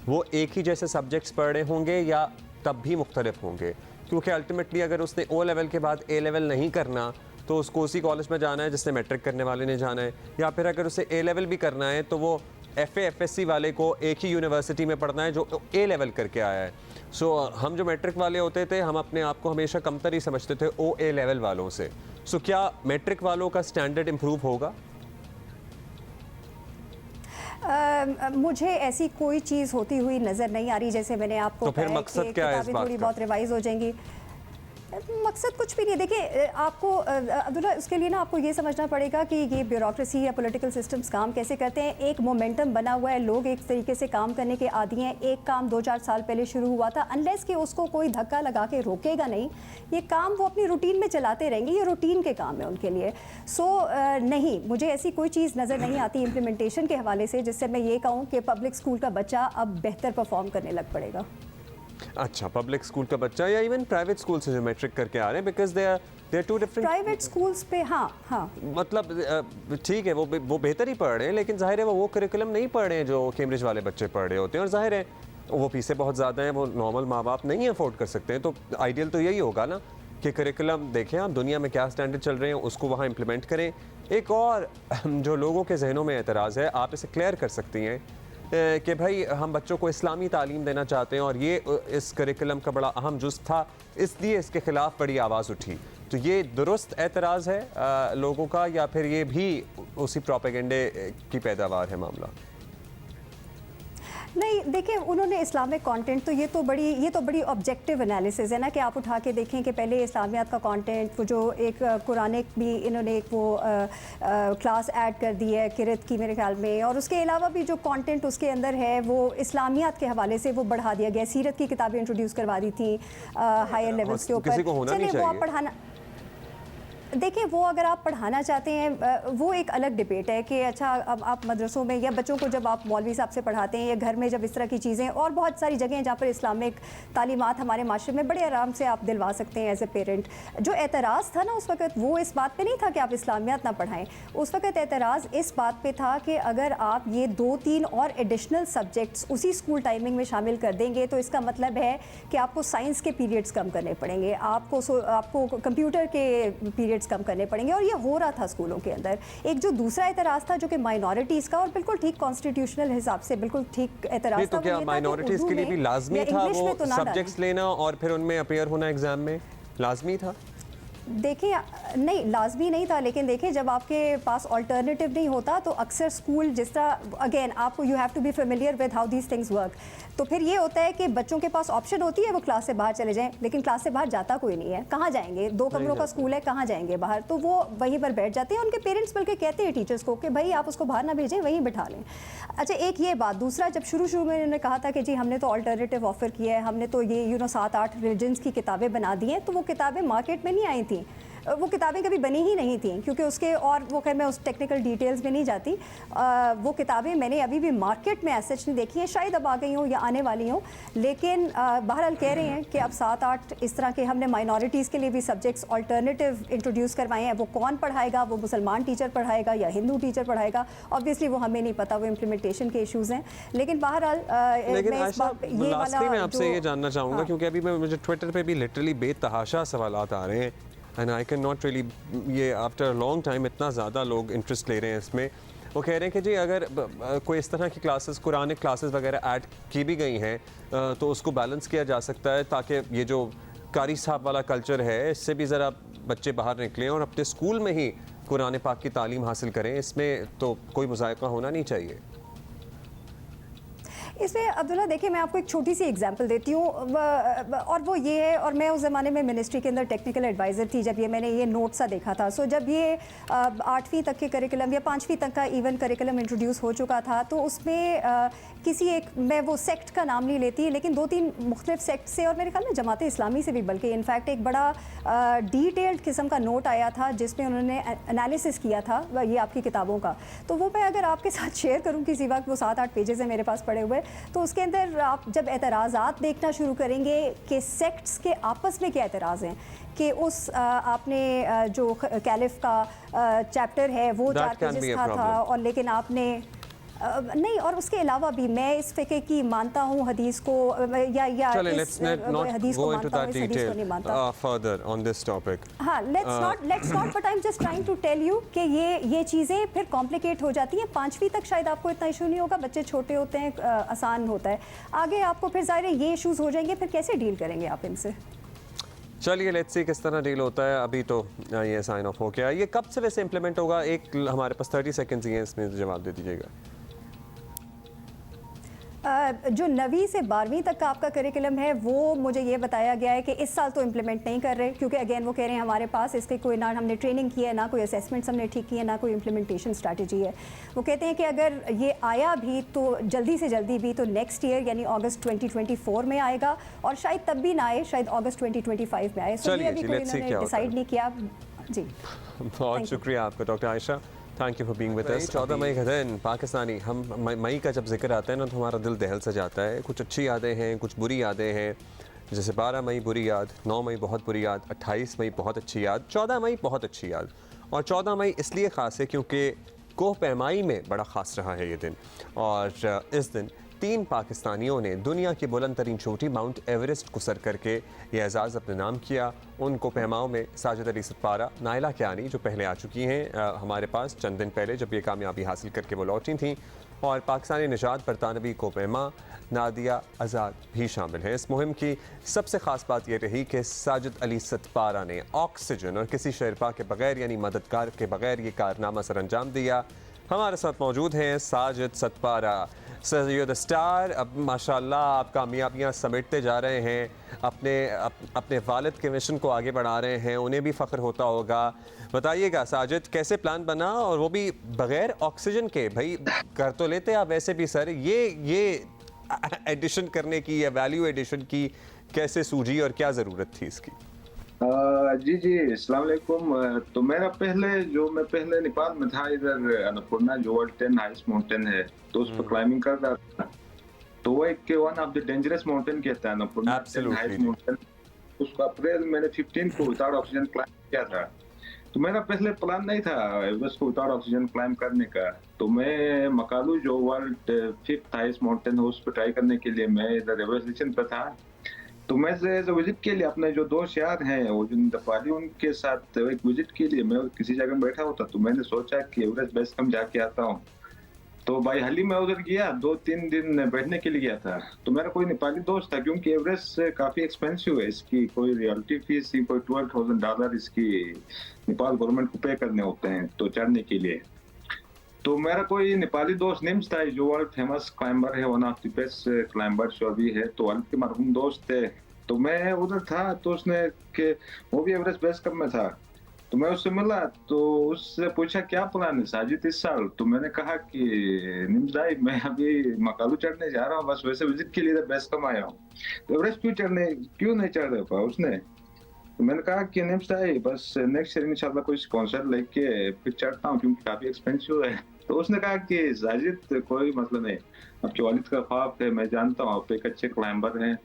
वो एक ही जैसे सब्जेक्ट्स पढ़ रहे होंगे या तब भी मुख्तलिफ होंगे? क्योंकि अल्टीमेटली अगर उसने ओ लेवल के बाद A लेवल नहीं करना तो उसको उसी कॉलेज में जाना है जिसने मैट्रिक करने वाले ने जाना है, या फिर अगर उसे A लेवल भी करना है तो वो FA FSC वाले को एक ही यूनिवर्सिटी में पढ़ना है जो A लेवल करके आया है। सो हम जो मैट्रिक वाले होते थे, हम अपने आप को हमेशा कमतर ही समझते थे OA लेवल वालों से। सो क्या मैट्रिक वालों का स्टैंडर्ड इम्प्रूव होगा? मुझे ऐसी कोई चीज़ होती हुई नज़र नहीं आ रही। जैसे मैंने आपको तो फिर मकसद क्या है इस बात थोड़ी का? बहुत रिवाइज हो जाएंगी, मकसद कुछ भी नहीं। देखिए आपको अब्दुल्ला, उसके लिए ना आपको ये समझना पड़ेगा कि ये ब्यूरोक्रेसी या पॉलिटिकल सिस्टम्स काम कैसे करते हैं। एक मोमेंटम बना हुआ है, लोग एक तरीके से काम करने के आदी हैं। एक काम 2-4 साल पहले शुरू हुआ था, अनलेस कि उसको कोई धक्का लगा के रोकेगा नहीं, ये काम वो अपनी रूटीन में चलाते रहेंगे। ये रूटीन के काम है उनके लिए। नहीं, मुझे ऐसी कोई चीज़ नज़र नहीं आती इम्प्लीमेंटेशन के हवाले से जिससे मैं ये कहूँ कि पब्लिक स्कूल का बच्चा अब बेहतर परफॉर्म करने लग पड़ेगा। अच्छा, पब्लिक स्कूल का बच्चा या इवन प्राइवेट स्कूल से जो मैट्रिक करके आ रहे हैं, because they are too different. Private schools पे हाँ मतलब ठीक है, वो बेहतर ही पढ़ रहे हैं, लेकिन जाहिर है वो करिकुलम नहीं पढ़ रहे हैं जो कैम्ब्रिज वाले बच्चे पढ़ रहे होते हैं, और जाहिर है वो फीसें बहुत ज़्यादा हैं, वो नॉर्मल माँ बाप नहीं अफोर्ड कर सकते हैं। तो आइडियल तो यही होगा ना कि करिकुलम देखें आप, दुनिया में क्या स्टैंडर्ड चल रहे हैं उसको वहाँ इम्प्लीमेंट करें। एक और जो लोगों के जहनों में एतराज़ है, आप इसे क्लियर कर सकती हैं कि भाई हम बच्चों को इस्लामी तालीम देना चाहते हैं और ये इस करिकुलम का बड़ा अहम जुज़ था, इसलिए इसके ख़िलाफ़ बड़ी आवाज़ उठी। तो ये दुरुस्त एतराज़ है लोगों का, या फिर ये भी उसी प्रोपेगेंडे की पैदावार है मामला? नहीं, देखिए उन्होंने इस्लामिक कंटेंट तो ये तो बड़ी ऑब्जेक्टिव एनालिसिस है ना कि आप उठा के देखें कि पहले इस्लामियात का कंटेंट, वो जो एक कुरानिक भी इन्होंने एक वो क्लास ऐड कर दी है किरत की मेरे ख्याल में, और उसके अलावा भी जो कंटेंट उसके अंदर है वो इस्लामियात के हवाले से वो बढ़ा दिया गया। सीरत की किताबें इंट्रोड्यूस करवा दी थी हायर लेवल्स के ऊपर। चलिए वो आप पढ़ाना, देखिए वो अगर आप पढ़ाना चाहते हैं वो एक अलग डिबेट है कि अच्छा अब आप मदरसों में या बच्चों को जब आप मौलवी साहब से पढ़ाते हैं या घर में जब इस तरह की चीज़ें, और बहुत सारी जगह हैं जहाँ पर इस्लामिक तालीमात हमारे माशरे में बड़े आराम से आप दिलवा सकते हैं एज ए पेरेंट। जो एतराज़ था ना उस वक्त वो इस बात पे नहीं था कि आप इस्लामियात ना पढ़ाएं, उस वक्त एतराज़ इस बात पे था कि अगर आप ये 2-3 और एडिशनल सब्जेक्ट्स उसी स्कूल टाइमिंग में शामिल कर देंगे तो इसका मतलब है कि आपको साइंस के पीरियड्स कम करने पड़ेंगे, आपको कंप्यूटर के पीरियड्स कम करने पड़ेंगे, और ये हो रहा था स्कूलों के अंदर। एक जो दूसरा एतराज़ था जो कि माइनॉरिटीज़ का, और बिल्कुल ठीक कॉन्स्टिट्यूशनल हिसाब से बिल्कुल ठीक एतराज़ था। तो क्या माइनॉरिटीज़ के लिए भी लाजमी था वो तो सब्जेक्ट्स लेना और फिर उनमें अपीयर होना एग्जाम में? लाजमी था? देखिए नहीं, लाजमी नहीं था, लेकिन देखिए जब आपके पास ऑल्टरनेटिव नहीं होता तो अक्सर स्कूल जिस तरह, अगेन आपको you have to be familiar with how these things work, तो फिर ये होता है कि बच्चों के पास ऑप्शन होती है वो क्लास से बाहर चले जाएं, लेकिन क्लास से बाहर जाता कोई नहीं है। कहाँ जाएंगे? 2 कमरों का स्कूल है, कहाँ जाएंगे बाहर? तो वो वहीं पर बैठ जाते हैं। उनके पेरेंट्स बल्कि कहते हैं टीचर्स को कि भाई आप उसको बाहर ना भेजें, वहीं बिठा लें। अच्छा, एक ये बात। दूसरा, जब शुरू में उन्होंने कहा था कि जी हमने तो ऑल्टरनेटिव ऑफर किया है, हमने तो ये 7-8 रिलीजन्स की किताबें बना दी हैं, तो वो किताबें मार्केट में नहीं आई थी, वो किताबें कभी बनी ही नहीं थी, क्योंकि उसके, और वो खैर मैं उस टेक्निकल डिटेल्स में नहीं जाती। वो किताबें मैंने अभी भी मार्केट में ऐसे नहीं देखी हैं, शायद अब आ गई हों या आने वाली हों, लेकिन बहरहाल कह रहे हैं कि अब 7-8 इस तरह के हमने माइनॉरिटीज़ के लिए भी सब्जेक्ट्स ऑल्टरनेटिव इंट्रोड्यूस करवाए हैं। वो कौन पढ़ाएगा? वो मुसलमान टीचर पढ़ाएगा या हिंदू टीचर पढ़ाएगा? ऑब्वियसली वो हमें नहीं पता, वो इम्प्लीमेंटेशन के इश्यूज़ हैं। लेकिन बहरहाल मैं आपसे ये जानना चाहूँगा, क्योंकि अभी मुझे ट्विटर पर भी लिटरली बेतहाशा सवालात आ रहे हैं, and I can not really, ये आफ्टर लॉन्ग टाइम इतना ज़्यादा लोग इंटरेस्ट ले रहे हैं इसमें। वो कह रहे हैं कि जी अगर कोई इस तरह की क्लासेस, कुरानिक क्लासेस वगैरह ऐड की भी गई हैं तो उसको बैलेंस किया जा सकता है, ताकि ये जो कारी साहब वाला कल्चर है इससे भी ज़रा बच्चे बाहर निकलें और अपने स्कूल में ही कुरान पाक की तालीम हासिल करें। इसमें तो कोई मुज़ायका होना नहीं चाहिए। इसमें अब्दुल्ला, देखिए मैं आपको एक छोटी सी एग्जांपल देती हूँ, और वो ये है, और मैं उस ज़माने में मिनिस्ट्री के अंदर टेक्निकल एडवाइज़र थी जब मैंने ये नोट सा देखा था। सो जब ये 8वीं तक के करिकुलम या 5वीं तक का इवन करिकुलम इंट्रोड्यूस हो चुका था, तो उसमें किसी एक, मैं वो सेक्ट का नाम नहीं लेती, लेकिन 2-3 मुख्तलिफ सेक्ट से, और मेरे ख्याल में जमात इस्लामी से भी, बल्कि इनफैक्ट एक बड़ा डिटेल्ड किस्म का नोट आया था जिसमें उन्होंने एनालिसिस किया था ये आपकी किताबों का। तो वो मैं अगर आपके साथ शेयर करूँ किसी वक्त, वो 7-8 पेजेस हैं मेरे पास पड़े हुए, तो उसके अंदर आप जब एतराज़ात देखना शुरू करेंगे कि सेक्ट्स के आपस में क्या एतराज़ हैं, कि उस आपने जो कैलिफ का चैप्टर है वो 4 पेजेस का था, और लेकिन आपने नहीं, और उसके अलावा भी मैं इस फ़िक़्ह की मानता हूँ हदीस को, या हदीस को मानता हूँ, इस हदीस को नहीं मानता। फर्दर ऑन दिस टॉपिक, हाँ, let's not, but I am just trying to tell you कि ये चीज़ें फिर कॉम्प्लिकेट हो जाती हैं। 5वीं तक शायद आपको इतना इशू नहीं होगा, बच्चे छोटे होते हैं, आसान होता है। आगे आपको फिर ज़ाहिर है ये इशूज़ हो जाएंगे, फिर कैसे डील करेंगे आप इनसे? चलिए लेट्स सी किस तरह डील होता है। अभी तो ये साइन ऑफ हो गया। ये कब से वैसे इम्प्लीमेंट होगा? एक हमारे पास 30 सेकेंड्स ही हैं, इसमें जवाब दे दीजिएगा। जो 9वीं से 12वीं तक का आपका करिकुलम है वो मुझे ये बताया गया है कि इस साल तो इम्प्लीमेंट नहीं कर रहे, क्योंकि अगेन वो कह रहे हैं हमारे पास इसके कोई, ना हमने ट्रेनिंग की है, ना कोई असेसमेंट्स हमने ठीक की है, ना कोई इम्प्लीमेंटेशन स्ट्रैटेजी है। वो कहते हैं कि अगर ये आया भी तो जल्दी से जल्दी भी तो नेक्स्ट ईयर यानी अगस्त 2024 में आएगा, और शायद तब भी ना आए, शायद अगस्त 2025 में आए। सो ये अभी कोई इन्होंने डिसाइड नहीं किया। जी, बहुत शुक्रिया आपका doctor Ayesha, thank you for being with अस। 14 मई का दिन पाकिस्तानी, हम मई का जब जिक्र आता है ना तो हमारा दिल दहल सा जाता है। कुछ अच्छी यादें हैं, कुछ बुरी यादें हैं, जैसे 12 मई बुरी याद, 9 मई बहुत बुरी याद, 28 मई बहुत अच्छी याद, 14 मई बहुत अच्छी याद। और 14 मई इसलिए ख़ास है क्योंकि कोह पैमाई में बड़ा ख़ास रहा है ये दिन। और इस दिन 3 पाकिस्तानियों ने दुनिया की बुलंद तरीन चोटी माउंट एवरेस्ट को सर करके ये एजाज़ अपने नाम किया। उनको पैमाओं में साजिद अली सतपारा, नाइला कियानी जो पहले आ चुकी हैं हमारे पास चंद दिन पहले जब ये कामयाबी हासिल करके वो लौटी थी, और पाकिस्तानी निजात बरतानवी कोपेमा नादिया आज़ाद भी शामिल हैं। इस मुहिम की सबसे ख़ास बात यह रही कि साजिद अली सतपारा ने ऑक्सीजन और किसी शेरपा के बगैर यानी मददगार के बगैर ये कारनामा सर अंजाम दिया। हमारे साथ मौजूद हैं Sajid Sadpara. Sir you the star. अब माशाल्लाह आप कामयाबियाँ समेटते जा रहे हैं, अपने वालिद के मिशन को आगे बढ़ा रहे हैं, उन्हें भी फ़ख्र होता होगा। बताइएगा साजिद, कैसे प्लान बना और वो भी बग़ैर ऑक्सीजन के? भाई कर तो लेते आप वैसे भी सर, ये एडिशन करने की या वैल्यू एडिशन की कैसे सूझी और क्या ज़रूरत थी इसकी? जी जी, अस्सलाम वालेकुम। तो मेरा मैं पहले नेपाल में था, इधर अन्नपूर्णा जो वर्ल्ड 10 हाईएस्ट माउंटेन है, तो उस पर क्लाइंबिंग कर रहा था। तो वो एक one of the dangerous mountain कहता है अन्नपूर्णा, 10 हाईएस्ट माउंटेन। उसको अप्रैल मैंने 15 को विदाउट ऑक्सीजन क्लाइंब किया था। तो मेरा पहले प्लान नहीं था एवरेस्ट को विदाउट ऑक्सीजन क्लाइंब करने का। तो मैं मकालू जो वर्ल्ड 5th हाईएस्ट माउंटेन है उस पर ट्राई करने के लिए मैं इधर एवरेस्ट पे था। तो मैं विजिट के लिए अपने जो दोस्त यार हैं वो जो नेपाली, उनके साथ एक विजिट के लिए मैं किसी जगह में बैठा होता, तो मैंने सोचा कि एवरेस्ट बेस कैंप जाके आता हूँ। तो भाई हाल ही में उधर गया, 2-3 दिन बैठने के लिए गया था। तो मेरा कोई नेपाली दोस्त था, क्योंकि एवरेस्ट काफी एक्सपेंसिव है, इसकी कोई रॉयल्टी फीस कोई $12,000 इसकी नेपाल गवर्नमेंट को पे करने होते हैं तो चढ़ने के लिए। तो मेरा कोई नेपाली दोस्त निम्स था जो वर्ल्ड फेमस क्लाइंबर है, one of the best climbers जो अभी है, तो वर्ल्ड के मरहूम दोस्त थे। तो मैं उधर था, तो उसने के वो भी एवरेस्ट बेस कैंप में था। तो मैं उससे मिला, तो उससे पूछा क्या प्लान है साजिद इस साल? तो मैंने कहा कि निम्स भाई मैं अभी मकालू चढ़ने जा रहा हूँ, बस वैसे विजिट के लिए बेस कैंप आया हूँ। तो एवरेस्ट क्यों नहीं चढ़ रहे पा उसने? तो मैंने कहा कि निम्स भाई बस नेक्स्ट ईयर इंशाल्लाह कोई स्पॉन्सर लेके फिर चढ़ता हूँ, क्योंकि काफी एक्सपेंसिव है। तो उसने कहा कि साजिद कोई मसला नहीं, आपके वालिद का ख्वाब है, मैं जानता हूँ आप एक अच्छे क्लाइंबर हैं,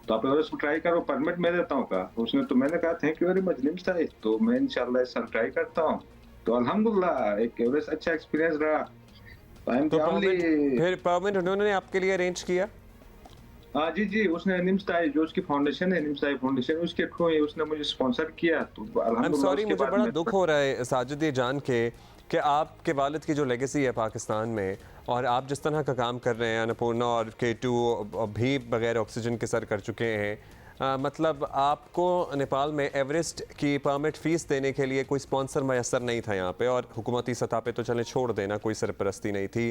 तो आप एवरेस्ट को ट्राई करो, परमिट मैं देता हूँ का उसने। तो मैंने कहा thank you very much NIMS भाई, तो मैं इंशाल्लाह इस साल ट्राई करता हूँ। तो अल्हम्दुलिल्लाह एक एवरेस्ट अच्छा एक्सपीरियंस रहा। फिर परमिट उन्होंने आपके लिए अरेंज किया? हाँ जी जी, उसने निम्स ताई जो उसकी फाउंडेशन है, निम्स ताई फाउंडेशन, उसके थ्रू उसने मुझे स्पॉन्सर किया। तो अल्हम्दुलिल्लाह सॉरी, मुझे बड़ा दुख हो रहा है साजिद ये जान के कि आपके वालिद की जो लेगेसी है पाकिस्तान में, और आप जिस तरह का काम कर रहे हैं, अन्नपूर्णा और K2 भी बगैर ऑक्सीजन के सर कर चुके हैं। मतलब आपको नेपाल में एवरेस्ट की परमिट फ़ीस देने के लिए कोई स्पॉन्सर मैसर नहीं था यहाँ पे, और हुकूमती सतह पे तो चले छोड़ देना, कोई सरपरस्ती नहीं थी।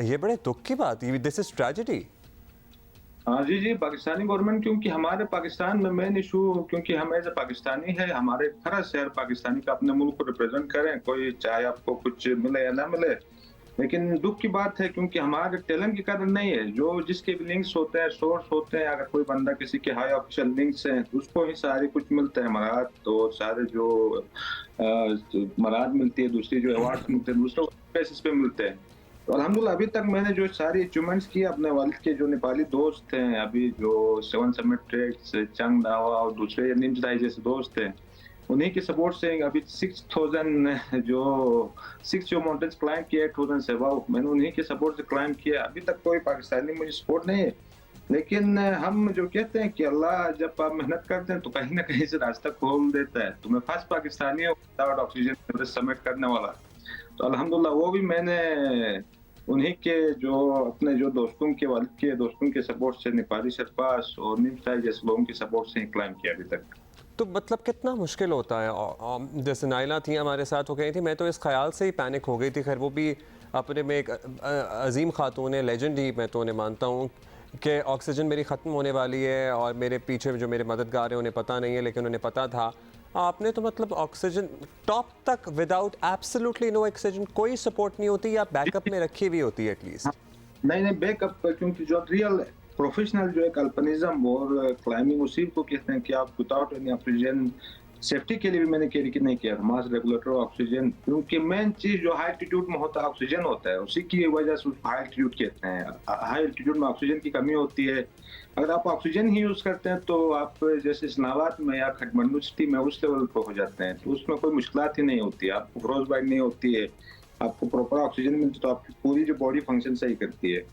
ये बड़े दुख की बात, दिस इज़ ट्रेजेडी। हाँ जी जी, पाकिस्तानी गवर्नमेंट, क्योंकि हमारे पाकिस्तान में मेन इशू, क्योंकि हम एज ए पाकिस्तानी है, हमारे फर्ज है पाकिस्तानी का अपने मुल्क को रिप्रेजेंट करें, कोई चाहे आपको कुछ मिले या ना मिले। लेकिन दुख की बात है क्योंकि हमारे टैलेंट की कदर नहीं है। जो जिसके भी लिंक्स होते हैं, सोर्स होते हैं, अगर कोई बंदा किसी के हाई ऑफिशियल लिंक्स हैं उसको ही सारे कुछ मिलता है मराद, तो सारे जो मराद मिलती है, दूसरी जो अवार्ड मिलते हैं दूसरे बेसिस पे मिलते हैं। तो अल्हम्दुलिल्लाह अभी तक मैंने जो सारी अचीवमेंट्स किए, अपने वालिद के जो नेपाली दोस्त हैं अभी जो 7 समिट ट्रैक्स, चंग दावा और दूसरे निम्स दाई जैसे दोस्त हैं, उन्हीं के सपोर्ट से अभी 6,000 जो माउंटेन्स क्लाइंब किया, 8,000 से अबव मैंने उन्हीं के सपोर्ट से क्लाइंब किया। अभी तक कोई पाकिस्तानी मुझे सपोर्ट नहीं है, लेकिन हम जो कहते हैं कि अल्लाह जब आप मेहनत करते हैं तो कहीं ना कहीं से रास्ता खोल देता है। तो मैं फर्स्ट पाकिस्तानी हूँ विदाउट ऑक्सीजन समिट करने वाला। तो अल्हम्दुलिल्लाह वो भी मैंने उन्हीं के जो अपने जो दोस्तों के वालिद के दोस्तों के सपोर्ट से, नेपाली शरपास और निम्स ताई जैसे लोगों के सपोर्ट से ही क्लाइंब किया अभी तक। तो मतलब कितना मुश्किल होता है? जैसे नाइला थी हमारे साथ, हो गई थी, मैं तो इस ख्याल से ही पैनिक हो गई थी। खैर वो भी अपने में एक अजीम खातून है, लेजेंड ही मैं तो उन्हें मानता हूँ कि ऑक्सीजन मेरी ख़त्म होने वाली है, और मेरे पीछे जो मेरे मददगार हैं उन्हें पता नहीं है, लेकिन उन्हें पता था। आपने तो मतलब ऑक्सीजन टॉप तक विदाउट एब्सोल्युटली नो ऑक्सीजन, कोई सपोर्ट नहीं होती, या बैकअप में रखी हुई होती है एटलीस्ट? नहीं बैकअप, क्योंकि जो रियल प्रोफेशनल जो एक अल्पिनिज्म और क्लाइंबिंग उसी को कहते हैं कि आप विदाउट एनी ऑक्सीजन, सेफ्टी के लिए भी मैंने कैरी नहीं किया मास रेगुलेटर ऑक्सीजन, क्योंकि मेन चीज जो हाई एल्टीट्यूड में होता है ऑक्सीजन होता है, उसी की वजह से हाई एल्टीट्यूड कहते हैं। हाई एल्टीट्यूड में ऑक्सीजन की कमी होती है। अगर आप ऑक्सीजन ही यूज करते हैं तो आप जैसे इस्लामाबाद में या खटमंडू सिटी में उस लेवल पर हो जाते हैं, तो उसमें कोई मुश्किलात ही नहीं होती, आपको फ्रोज बाइट नहीं होती है, आपको प्रॉपर ऑक्सीजन मिलती, तो आपकी पूरी जो बॉडी फंक्शन सही करती है।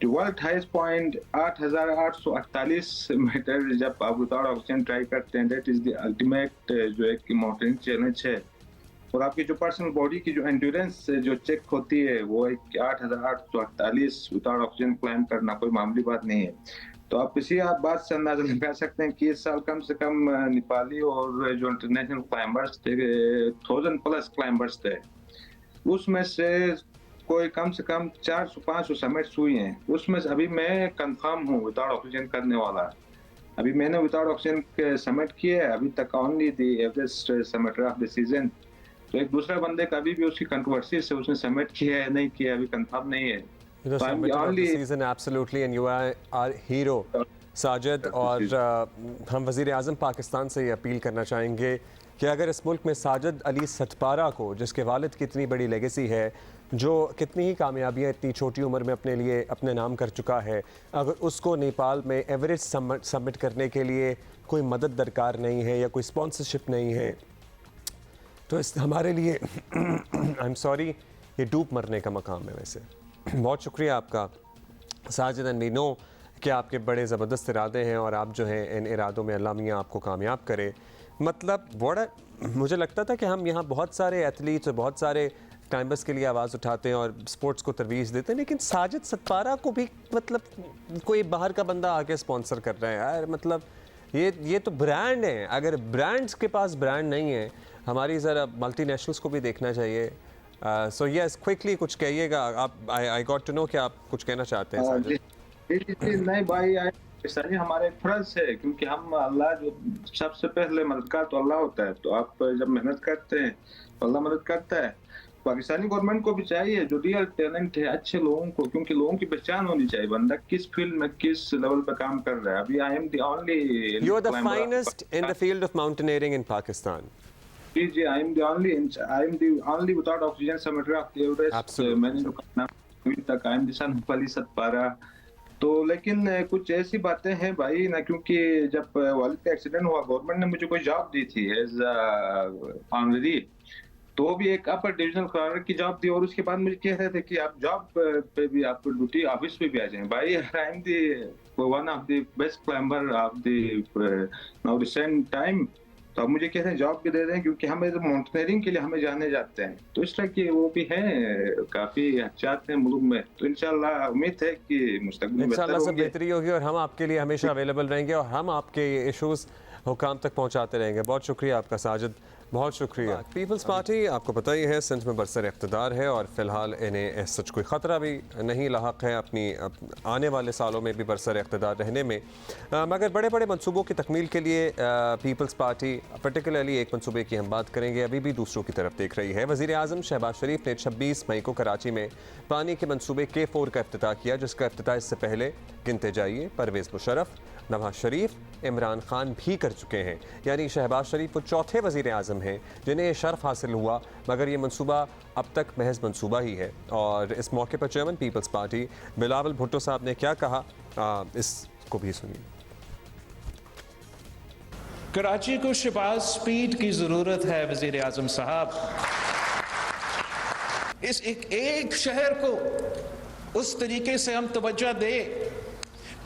वर्ल्ड हाईएस्ट पॉइंट 8,848 मीटर जब आप विदाउट ऑक्सीजन ट्राई करते हैं, दैट इज द अल्टीमेट जो एक माउंटेन चैलेंज है। और आपकी जो पर्सनल बॉडी की जो एंड्योरेंस जो चेक होती है वो एक 8,848 विदाउट ऑक्सीजन क्लाइंब करना कोई मामूली बात नहीं है। तो आप इसी बात से अंदाजा लगा सकते हैं कि इस साल कम से कम नेपाली और जो इंटरनेशनल क्लाइंबर्स थे 1,000+ क्लाइंबर्स थे, उसमें से कोई कम से कम 400-500 समिट्स हुई हैं, उसमें से अभी मैं कंफर्म हूँ विदाउट ऑक्सीजन करने वाला। अभी मैंने विदाउट ऑक्सीजन समिट किया है अभी तक, only the Everest summit of the season. तो एक दूसरा बंदे का अभी भी उसकी कंट्रोवर्सी से उसने समिट किया है नहीं किया अभी कंफर्म नहीं है। Season absolutely, and you are hero Sajid. और हम वज़ीर आज़म पाकिस्तान से ये अपील करना चाहेंगे कि अगर इस मुल्क में साजिद अली सतपारा को, जिसके वालिद की इतनी बड़ी लेगेसी है, जो कितनी ही कामयाबियाँ इतनी छोटी उम्र में अपने लिए अपने नाम कर चुका है, अगर उसको नेपाल में एवरेस्ट सबमिट करने के लिए कोई मदद दरकार नहीं है या कोई स्पॉन्सरशिप नहीं है, तो इस हमारे लिए आई एम सॉरी, ये डूब मरने का मकाम है। वैसे बहुत शुक्रिया आपका साजिद, एंड वी नो कि आपके बड़े ज़बरदस्त इरादे हैं और आप जो हैं इन इरादों में अल्लाह मियाँ आपको कामयाब करे। मतलब बड़ा मुझे लगता था कि हम यहाँ बहुत सारे एथलीट्स और बहुत सारे टाइमर्स के लिए आवाज़ उठाते हैं और स्पोर्ट्स को तरवीज देते हैं, लेकिन साजिद सतपारा को भी मतलब कोई बाहर का बंदा आके स्पॉन्सर कर रहा है यार। मतलब ये तो ब्रांड है, अगर ब्रांड्स के पास ब्रांड नहीं है, हमारी ज़रा मल्टीनेशनल्स को भी देखना चाहिए। सो यस, क्विकली कुछ कहिएगा आप। आई गॉट टू नो कि आप कुछ कहना चाहते हैं साजिद। नहीं भाई, सही हमारे फर्ज है, क्योंकि हम अल्लाह जो सबसे पहले मददगार तो अल्लाह होता है, तो आप जब मेहनत करते हैं तो अल्लाह मदद करता है। पाकिस्तानी गवर्नमेंट को भी चाहिए जो रियल टैलेंट है अच्छे लोगों को, क्योंकि लोगों की पहचान होनी चाहिए, बंदा किस फील्ड में किस लेवल पे काम कर रहा है। अभी I am the only, you are the finest in the field of mountaineering in Pakistan. जी, I am the only without oxygen summiter of the Everest. मैंने जो करना अभी तक, I am the son of Ali Satpara. तो लेकिन कुछ ऐसी बातें हैं भाई ना, क्योंकि जब वालिद का एक्सीडेंट हुआ, गवर्नमेंट ने मुझे कोई जॉब दी थी एज ऑनररी, तो भी एक अपर डिविजनल क्लर्क की जॉब दी, और उसके बाद मुझे कह रहे थे कि आप जॉब पे भी, आपको ड्यूटी ऑफिस पे भी आ जाएं। भाई आई am the one of the best climber of the now recent time, तो अब मुझे कहते हैं जॉब भी दे दें, क्योंकि हमें माउंटेनियरिंग के लिए हमें जाने जाते हैं, तो इस तरह की वो भी हैं, काफ़ी अच्छात हैं मुल्क में। तो इंशाल्लाह उम्मीद है कि मुस्तकबिल में इंशाल्लाह सब बेहतरी होगी और हम आपके लिए हमेशा अवेलेबल रहेंगे और हम आपके ये इशूज़ हुकाम तक पहुँचाते रहेंगे। बहुत शुक्रिया आपका साजिद, बहुत शुक्रिया। पीपल्स पार्टी आपको पता ही है सिंध में बरसर इक़्तिदार है और फ़िलहाल इन्हें सच कोई ख़तरा भी नहीं लाहक है अपनी आने वाले सालों में भी बरसर इक़्तिदार रहने में, मगर बड़े बड़े मनसूबों की तकमील के लिए पीपल्स पार्टी पर्टिकुलरली एक मनसूबे की हम बात करेंगे, अभी भी दूसरों की तरफ देख रही है। वज़ीर आज़म शहबाज शरीफ ने 26 मई को कराची में पानी के मनसूबे K4 का इफ्तिताह किया, जिसका इफ्तिताह इससे पहले गिनते जाइए परवेज़ मुशर्रफ, नवाज शरीफ, इमरान खान भी कर चुके हैं। यानी शहबाज शरीफ वो चौथे वज़ीर आज़म हैं जिन्हें शर्फ हासिल हुआ, मगर ये मनसूबा अब तक महज मनसूबा ही है। और इस मौके पर chairman peoples party Bilawal Bhutto sahab ने क्या कहा, इसको भी सुनिए। कराची को शहबाज स्पीड की ज़रूरत है वज़ीर आज़म साहब। इस एक शहर को उस तरीके से हम तवज्जो दे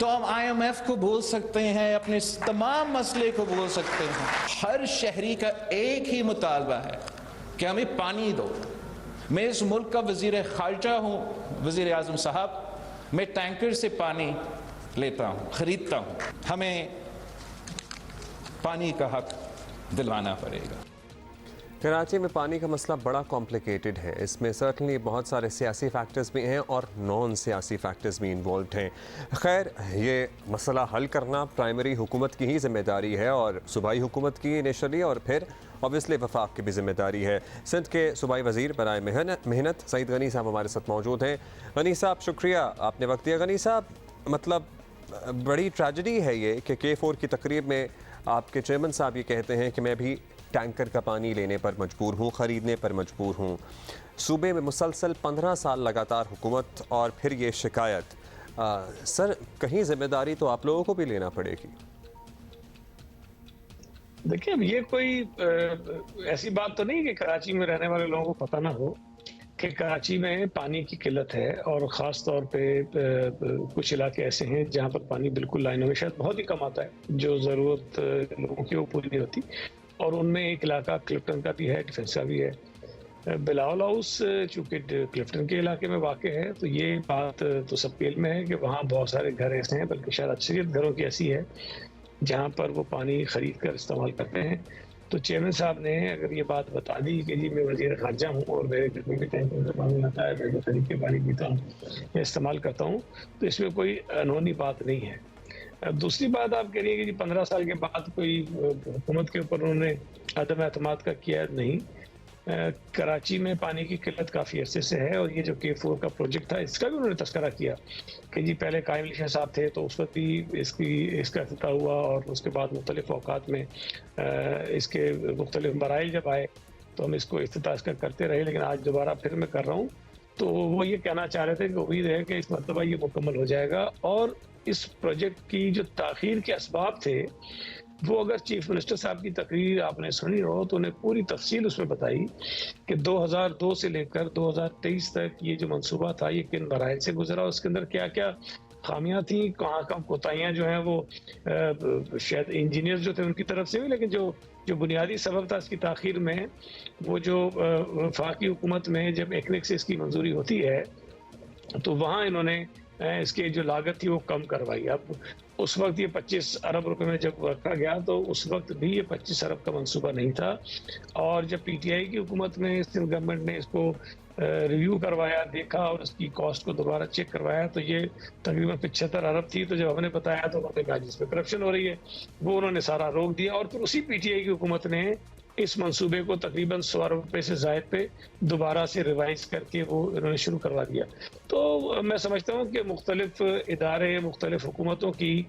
तो हम IMF को भूल सकते हैं, अपने तमाम मसले को भूल सकते हैं। हर शहरी का एक ही मुतालबा है कि हमें पानी दो। मैं इस मुल्क का वज़ीर ख़ारजा हूँ वज़ीर आज़म साहब, मैं टैंकर से पानी लेता हूँ, ख़रीदता हूँ। हमें पानी का हक दिलवाना पड़ेगा। कराची में पानी का मसला बड़ा कॉम्प्लिकेटेड है, इसमें सर्टनली बहुत सारे सियासी फैक्टर्स भी हैं और नॉन सियासी फैक्टर्स भी इन्वॉल्व हैं। खैर, ये मसला हल करना प्राइमरी हुकूमत की ही ज़िम्मेदारी है और सूबाई हुकूमत की इनिशियली, और फिर ऑब्वियसली वफाक की भी ज़िम्मेदारी है। सिंध के सूबाई वज़ीर बराए मेहनत सईद गनी साहब हमारे साथ मौजूद हैं। गनी साहब शुक्रिया, आपने वक्त दिया। गनी साहब, मतलब बड़ी ट्रेजेडी है ये कि K4 की तकरीब में आपके चेयरमैन साहब ये कहते हैं कि मैं भी टैंकर का पानी लेने पर मजबूर हूँ, ख़रीदने पर मजबूर हूँ। सूबे में मुसलसल 15 साल लगातार हुकूमत और फिर ये शिकायत। सर, कहीं ज़िम्मेदारी तो आप लोगों को भी लेना पड़ेगी। देखिए, अब ये कोई ऐसी बात तो नहीं कि कराची में रहने वाले लोगों को पता ना हो कि कराची में पानी की किल्लत है, और ख़ास तौर पे कुछ इलाके ऐसे हैं जहाँ पर पानी बिल्कुल लाइनों में शायद बहुत ही कम आता है, जो ज़रूरत लोगों की वो पूरी नहीं होती। और उनमें एक इलाका क्लिफ्टन का भी है, डिफेंस का भी है। बिलावल हाउस चूँकि क्लिफ्टन के इलाके में वाक़ है, तो ये बात तो सबके इल्म में है कि वहाँ बहुत सारे घर ऐसे हैं, बल्कि शायद अक्सरियत घरों की ऐसी है जहाँ पर वो पानी ख़रीद कर इस्तेमाल करते हैं। तो चेयरमैन साहब ने अगर ये बात बता दी कि जी मैं वज़ीर ख़ारजा हूँ और मेरे घर में भी टैंकर से पानी आता है, मैं तरीके पानी पीता हूँ या इस्तेमाल करता हूँ, तो इसमें कोई अनहोनी बात नहीं है। अब दूसरी बात आप कह रही है कि जी 15 साल के बाद कोई हुकूमत के ऊपर उन्होंने अदम एतमाद का किया नहीं। कराची में पानी की किल्लत काफ़ी अरसे से है और ये जो K4 का प्रोजेक्ट था इसका भी उन्होंने तस्करा किया कि जी पहले कायम अली शाह साहब थे तो उस वक्त भी इसका इफ्तिताह हुआ और उसके बाद मुख्तलिफ औकात में इसके मुख्तलिफ मराइल जब आए तो हम इसको इफ्तिताह इसका करते रहे, लेकिन आज दोबारा फिर मैं कर रहा हूँ। तो वो ये कहना चाह रहे थे कि उम्मीद है कि इस मरतबा ये मुकम्मल हो जाएगा और इस प्रोजेक्ट की जो ताख़ीर के असबाब थे वो अगर चीफ मिनिस्टर साहब की तकरीर आपने सुनी हो तो उन्हें पूरी तफसील उसमें बताई कि 2002 से लेकर 2023 तक ये जो मंसूबा था ये किन मराइल से गुजरा, उसके अंदर क्या क्या खामियां थी, कहाँ कहाँ कोताहियाँ जो हैं वो शायद इंजीनियर्स जो थे उनकी तरफ से भी, लेकिन जो बुनियादी सबब था इसकी ताख़ीर में वो जो वफाकी हुकूमत में जब एकनेक से इसकी मंजूरी होती है तो वहाँ इन्होंने इसकी जो लागत थी वो कम करवाई। अब उस वक्त ये 25 अरब रुपए में जब रखा गया तो उस वक्त भी ये 25 अरब का मंसूबा नहीं था और जब PTI की हुकूमत में सिंध गवर्नमेंट ने इसको रिव्यू करवाया, देखा और उसकी कॉस्ट को दोबारा चेक करवाया तो ये तकरीबन 75 अरब थी। तो जब हमने बताया तो उन्होंने कहा जिसमें करप्शन हो रही है, वो उन्होंने सारा रोक दिया और फिर उसी PTI की हुकूमत ने इस मंसूबे को तकरीबन 100 अरब रुपये से ज़ायद पे दोबारा से रिवाइज करके वो इन्होंने शुरू करवा दिया। तो मैं समझता हूँ कि मुख्तलिफ इदारे, मुख्तलिफ हुकूमतों की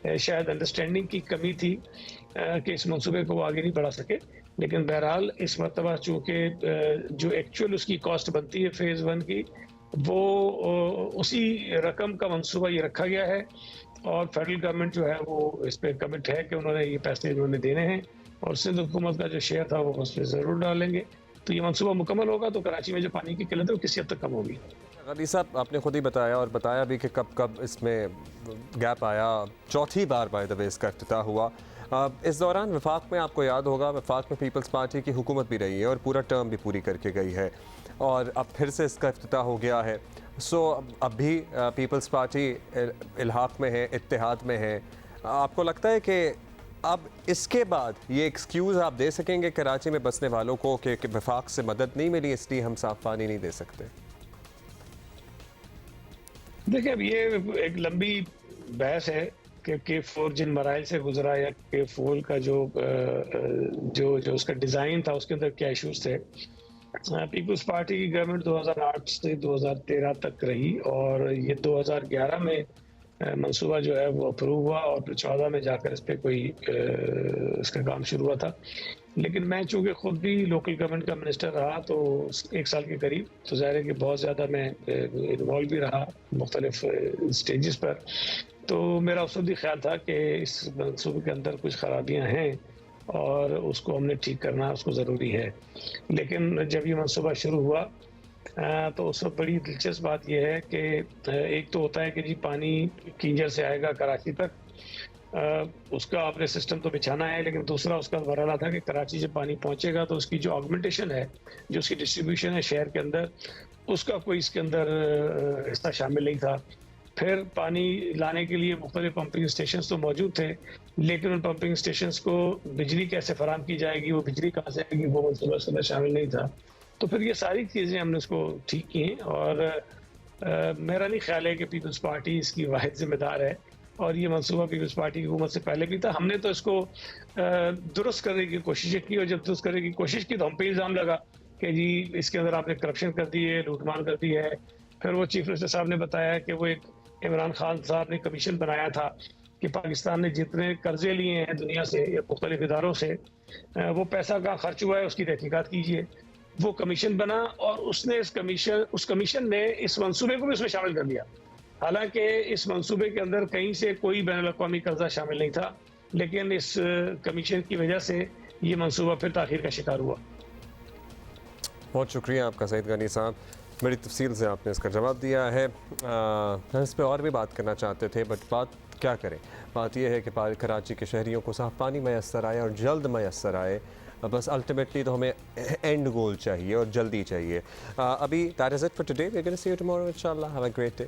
शायद अंडरस्टैंडिंग की कमी थी कि इस मंसूबे को वो आगे नहीं बढ़ा सके, लेकिन बहरहाल इस मरतबा चूँकि जो एक्चुअल उसकी कॉस्ट बनती है फ़ेज़ 1 की वो उसी रकम का मंसूबा ये रखा गया है और फेडरल गवर्नमेंट जो है वो इस पर कमिट है कि उन्होंने ये पैसे उन्होंने देने हैं और सिंध हुकूमत का जो शेयर था वो उस पर ज़रूर डालेंगे। तो ये मंसूबा मुकम्मल होगा तो कराची में जो पानी की किल्लत है वो किसी हद तक कम होगी। गनी साहब आपने खुद ही बताया और बताया भी कि कब कब इसमें गैप आया, चौथी बार बाय द वे इसका इफ्तिताह हुआ। इस दौरान वफाक में आपको याद होगा वफाक में पीपल्स पार्टी की हुकूमत भी रही है और पूरा टर्म भी पूरी करके गई है और अब फिर से इसका इफ्तिताह हो गया है। सो अब भी पीपल्स पार्टी इल्हाक में है, इत्तेहाद में है। आपको लगता है कि अब इसके बाद ये एक्सक्यूज़ आप दे सकेंगे कराची में बसने वालों को कि वफाक से मदद नहीं मिली इसलिए हम साफ पानी नहीं दे सकते? देखिए अब ये एक लंबी बहस है कि K4 जिन मराइल से गुजरा या K4 का जो उसका डिज़ाइन था उसके अंदर क्या इश्यूज थे। पीपल्स पार्टी की गवर्नमेंट 2008 से 2013 तक रही और ये 2011 में मंसूबा जो है वो अप्रूव हुआ और फिर 14 में जाकर इस पर कोई इसका काम शुरू हुआ था। लेकिन मैं चूँकि ख़ुद भी लोकल गवर्नमेंट का मिनिस्टर रहा तो 1 साल के करीब, तो ज़ाहिर है कि बहुत ज़्यादा मैं इन्वॉल्व भी रहा मुख्तलिफ स्टेजेस पर। तो मेरा उस वक्त भी ख्याल था कि इस मंसूबे के अंदर कुछ ख़राबियाँ हैं और उसको हमने ठीक करना उसको ज़रूरी है। लेकिन जब ये मंसूबा शुरू हुआ तो उस वक्त बड़ी दिलचस्प बात यह है कि एक तो होता है कि जी पानी किंजर से आएगा कराची तक, उसका आपने सिस्टम तो बिछाना है, लेकिन दूसरा उसका मरहला था कि कराची जब पानी पहुंचेगा तो उसकी जो ऑगमेंटेशन है, जो उसकी डिस्ट्रीब्यूशन है शहर के अंदर, उसका कोई इसके अंदर हिस्सा शामिल नहीं था। फिर पानी लाने के लिए मुख्तलिफ पंपिंग स्टेशन तो मौजूद थे, लेकिन उन पंपिंग स्टेशन को बिजली कैसे फराम की जाएगी, वो बिजली कहाँ से आएगी, वो मंसूबा शामिल नहीं था। तो फिर ये सारी चीज़ें हमने उसको ठीक की और मेरा नहीं ख्याल है कि पीपल्स पार्टी इसकी वाहिद जिम्मेदार है और ये मंसूबा पीपल्स पार्टी की हुकूमत से पहले भी था। हमने तो इसको दुरुस्त करने की कोशिश की और जब दुरुस्त करने की कोशिश की तो हम पे इल्ज़ाम लगा कि जी इसके अंदर आपने करप्शन कर दी है, लूटमार कर दी है। फिर वो चीफ मिनिस्टर साहब ने बताया कि वो एक इमरान खान साहब ने कमीशन बनाया था कि पाकिस्तान ने जितने कर्जे लिए हैं दुनिया से या मुख्तलिफ इदारों से, वो पैसा कहाँ खर्च हुआ है उसकी तहकीकात कीजिए। वो कमीशन बना और उसने उस कमीशन ने इस मंसूबे को भी उसमें शामिल कर दिया। हालांकि इस मंसूबे के अंदर कहीं से कोई बैनुल-अक़वामी कर्जा शामिल नहीं था, लेकिन इस कमीशन की वजह से ये मंसूबा फिर ताख़ीर का शिकार हुआ। बहुत शुक्रिया आपका सईद गनी साहब, बड़ी तफसील से आपने इसका जवाब दिया है। हम इस पर और भी बात करना चाहते थे बट बात क्या करें, बात यह है कि कराची के शहरियों को साफ़ पानी मैसर आए और जल्द मैसर आए। बस अल्टीमेटली तो हमें एंड गोल चाहिए और जल्दी चाहिए। अभी that is it for today, we are going to see you tomorrow इंशाल्लाह। Have a great day.